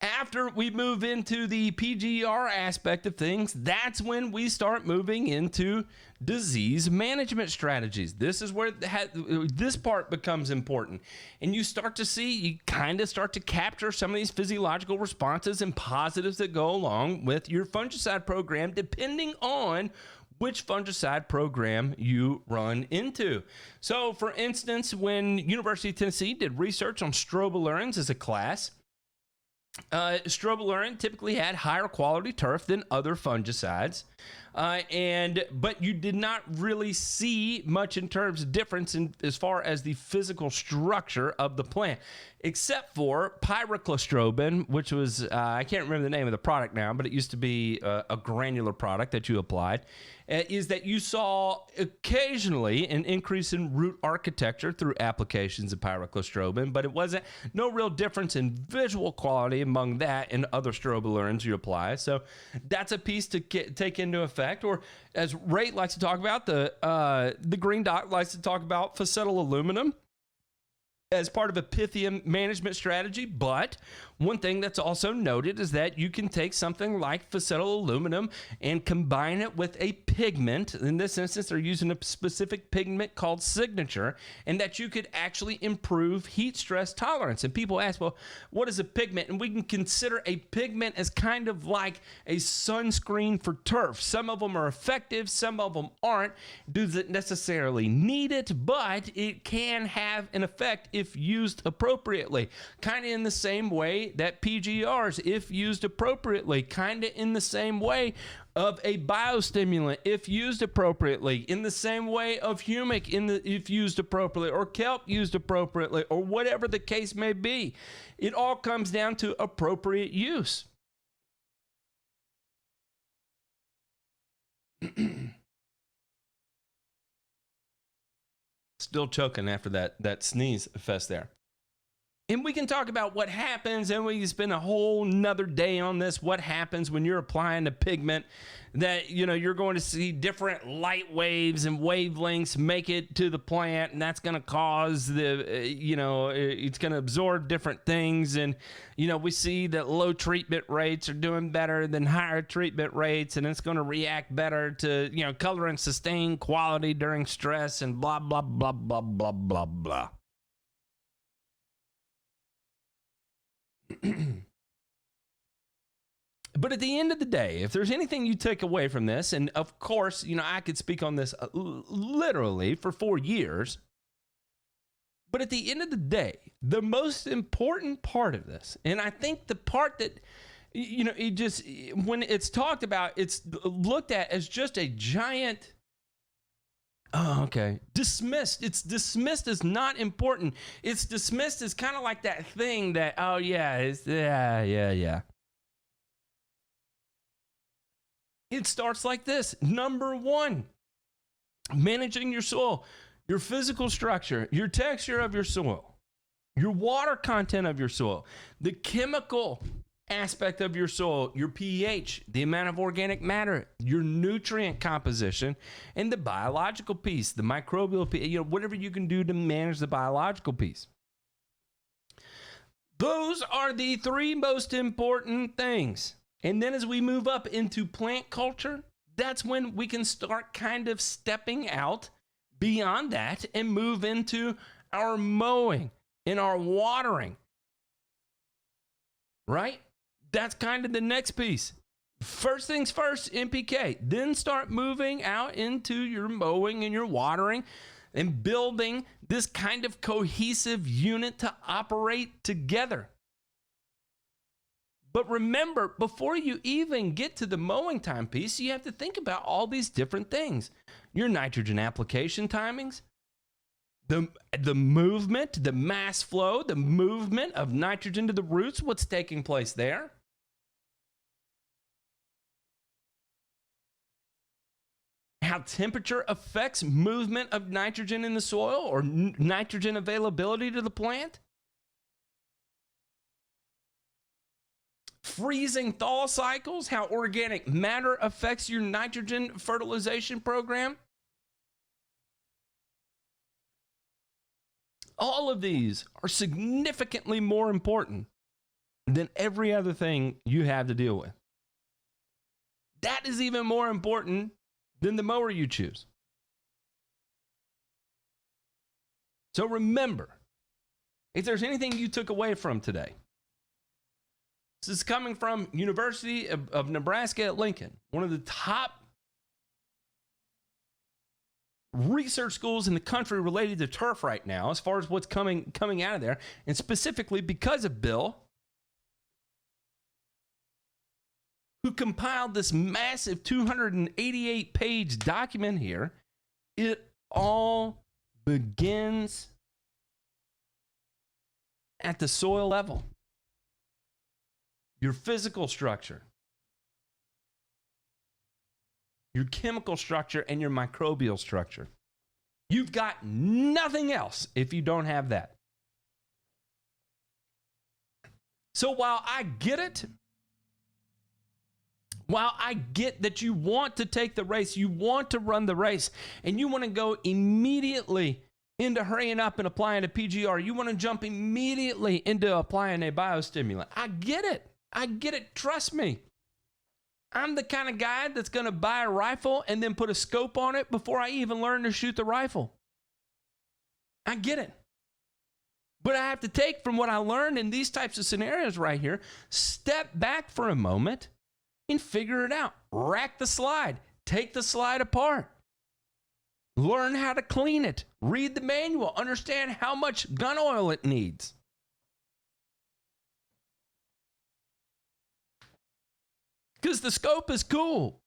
After we move into the PGR aspect of things, that's when we start moving into disease management strategies. This is where this part becomes important. And you start to see, you kind of start to capture some of these physiological responses and positives that go along with your fungicide program, depending on which fungicide program you run into. So, for instance, when University of Tennessee did research on strobilurins as a class, strobilurin typically had higher quality turf than other fungicides, but you did not really see much in terms of difference as far as the physical structure of the plant, except for pyraclostrobin, which was I can't remember the name of the product now, but it used to be a granular product that you applied. Is that you saw occasionally an increase in root architecture through applications of pyraclostrobin, but it wasn't no real difference in visual quality among that and other strobilurins you apply. So that's a piece to take into effect. Or as Ray likes to talk about, the Green Doc likes to talk about facetyl aluminum as part of a Pythium management strategy. But one thing that's also noted is that you can take something like facetyl aluminum and combine it with a pigment. In this instance, they're using a specific pigment called Signature, and that you could actually improve heat stress tolerance. And people ask, well, what is a pigment? And we can consider a pigment as kind of like a sunscreen for turf. Some of them are effective, some of them aren't. Doesn't necessarily need it, but it can have an effect if used appropriately. Kind of in the same way that PGRs, if used appropriately, kind of in the same way of a biostimulant, if used appropriately, in the same way of humic, if used appropriately, or kelp used appropriately, or whatever the case may be. It all comes down to appropriate use. Still choking after that sneeze fest there. And we can talk about what happens, and we can spend a whole nother day on this. What happens when you're applying a pigment that, you're going to see different light waves and wavelengths make it to the plant, and that's going to cause it's going to absorb different things. And, we see that low treatment rates are doing better than higher treatment rates, and it's going to react better to, color and sustain quality during stress and blah, blah, blah, blah, blah, blah, blah. But at the end of the day, if there's anything you take away from this, and of course, I could speak on this literally for 4 years, but at the end of the day, the most important part of this, and I think the part that, when it's talked about, it's looked at as just a giant... Oh, okay. Dismissed. It's dismissed as not important. It's dismissed as kind of like that thing that, oh, yeah, yeah. It starts like this. Number one, managing your soil, your physical structure, your texture of your soil, your water content of your soil, the chemical aspect of your soil, your pH, the amount of organic matter, your nutrient composition, and the biological piece, the microbial piece, whatever you can do to manage the biological piece. Those are the 3 most important things. And then as we move up into plant culture, that's when we can start kind of stepping out beyond that and move into our mowing and our watering, right? That's kind of the next piece. First things first, NPK. Then start moving out into your mowing and your watering and building this kind of cohesive unit to operate together. But remember, before you even get to the mowing time piece, you have to think about all these different things. Your nitrogen application timings, the movement, the mass flow, the movement of nitrogen to the roots, what's taking place there. How temperature affects movement of nitrogen in the soil or nitrogen availability to the plant. Freezing thaw cycles, how organic matter affects your nitrogen fertilization program. All of these are significantly more important than every other thing you have to deal with. That is even more important than the mower you choose. So remember, if there's anything you took away from today, this is coming from University of Nebraska at Lincoln, one of the top research schools in the country related to turf right now, as far as what's coming out of there, and specifically because of Bill, who compiled this massive 288-page document here. It all begins at the soil level. Your physical structure, your chemical structure, and your microbial structure. You've got nothing else if you don't have that. So while I get it, while I get that you want to take the race, you want to run the race, and you want to go immediately into hurrying up and applying a PGR, you want to jump immediately into applying a biostimulant. I get it. I get it. Trust me. I'm the kind of guy that's going to buy a rifle and then put a scope on it before I even learn to shoot the rifle. I get it. But I have to take from what I learned in these types of scenarios right here, step back for a moment, and figure it out. Rack the slide. Take the slide apart. Learn how to clean it. Read the manual. Understand how much gun oil it needs. Because the scope is cool.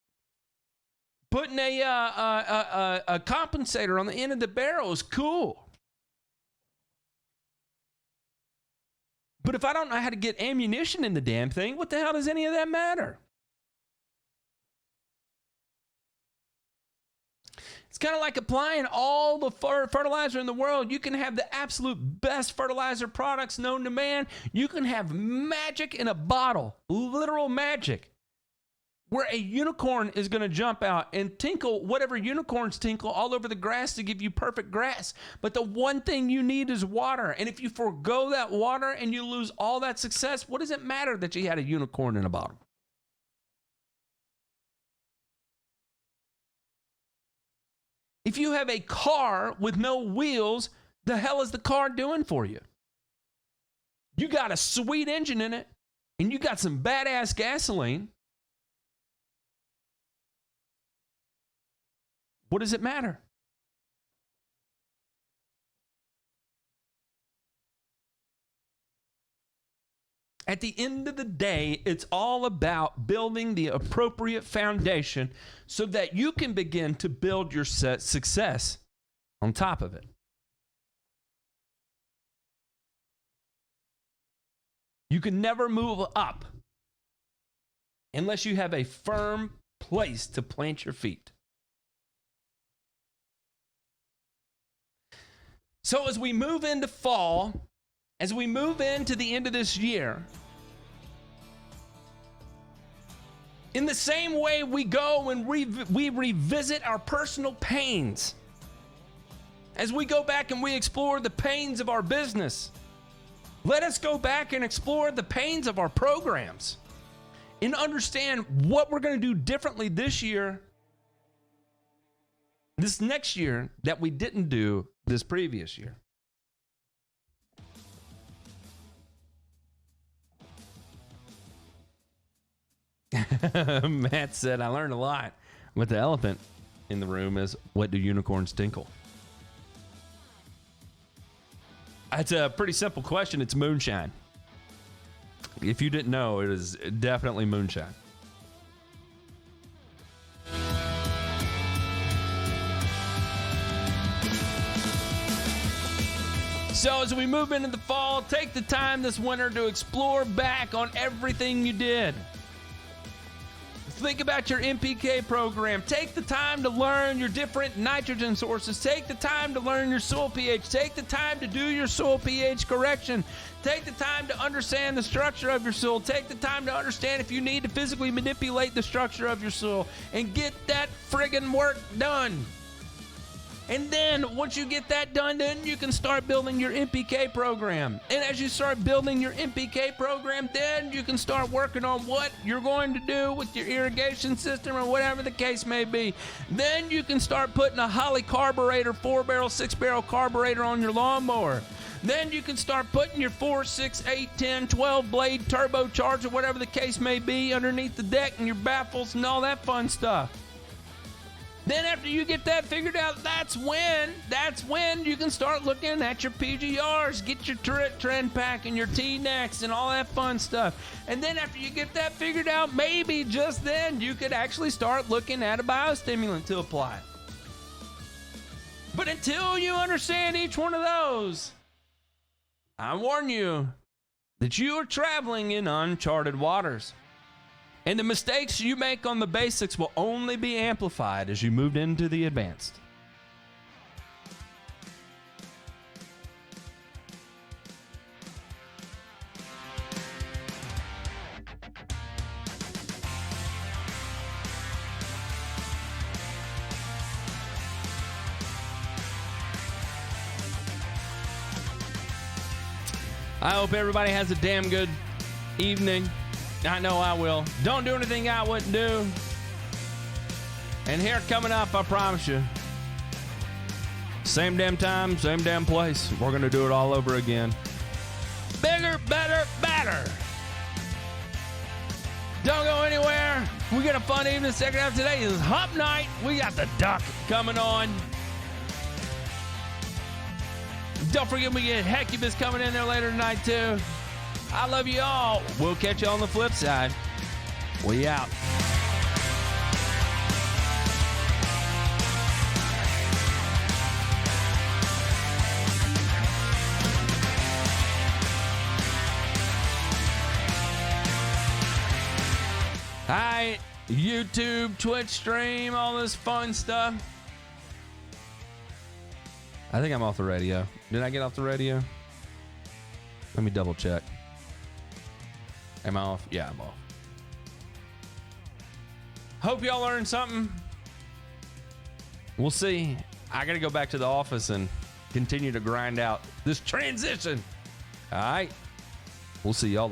Putting a compensator on the end of the barrel is cool. But if I don't know how to get ammunition in the damn thing, what the hell does any of that matter? It's kind of like applying all the fertilizer in the world. You can have the absolute best fertilizer products known to man. You can have magic in a bottle, literal magic, where a unicorn is going to jump out and tinkle whatever unicorns tinkle all over the grass to give you perfect grass. But the one thing you need is water. And if you forego that water and you lose all that success, what does it matter that you had a unicorn in a bottle? If you have a car with no wheels, the hell is the car doing for you? You got a sweet engine in it, and you got some badass gasoline. What does it matter? At the end of the day, it's all about building the appropriate foundation so that you can begin to build your success on top of it. You can never move up unless you have a firm place to plant your feet. So as we move into fall, as we move into the end of this year, in the same way we go and we revisit our personal pains, as we go back and we explore the pains of our business, let us go back and explore the pains of our programs and understand what we're going to do differently this year, this next year, that we didn't do this previous year. Matt said, I learned a lot. But the elephant in the room is, what do unicorns tinkle? That's a pretty simple question. It's moonshine. If you didn't know, it is definitely moonshine. So as we move into the fall, take the time this winter to explore back on everything you did. Think about your NPK program. Take the time to learn your different nitrogen sources. Take the time to learn your soil pH. Take the time to do your soil pH correction. Take the time to understand the structure of your soil. Take the time to understand if you need to physically manipulate the structure of your soil and get that friggin' work done. And then once you get that done, then you can start building your NPK program. And as you start building your NPK program, then you can start working on what you're going to do with your irrigation system or whatever the case may be. Then you can start putting a Holly carburetor, 4-barrel, 6-barrel carburetor on your lawnmower. Then you can start putting your 4, 6, 8, 10, 12 blade turbocharger, whatever the case may be, underneath the deck and your baffles and all that fun stuff. Then after you get that figured out, that's when you can start looking at your PGRs, get your trend pack and your T-Next and all that fun stuff. And then after you get that figured out, maybe just then you could actually start looking at a biostimulant to apply. But until you understand each one of those, I warn you that you are traveling in uncharted waters. And the mistakes you make on the basics will only be amplified as you move into the advanced. I hope everybody has a damn good evening. I know I will. Don't do anything I wouldn't do. And here coming up, I promise you, same damn time, same damn place. We're going to do it all over again. Bigger, better, better. Don't go anywhere. We got a fun evening. Second half today is Hump Night. We got the Duck coming on. Don't forget we get Hecubus coming in there later tonight too. I love you all. We'll catch you on the flip side. We out. Hi, YouTube, Twitch stream, all this fun stuff. I think I'm off the radio. Did I get off the radio? Let me double check. Am I off? Yeah, I'm off. Hope y'all learned something. We'll see. I got to go back to the office and continue to grind out this transition. All right. We'll see y'all.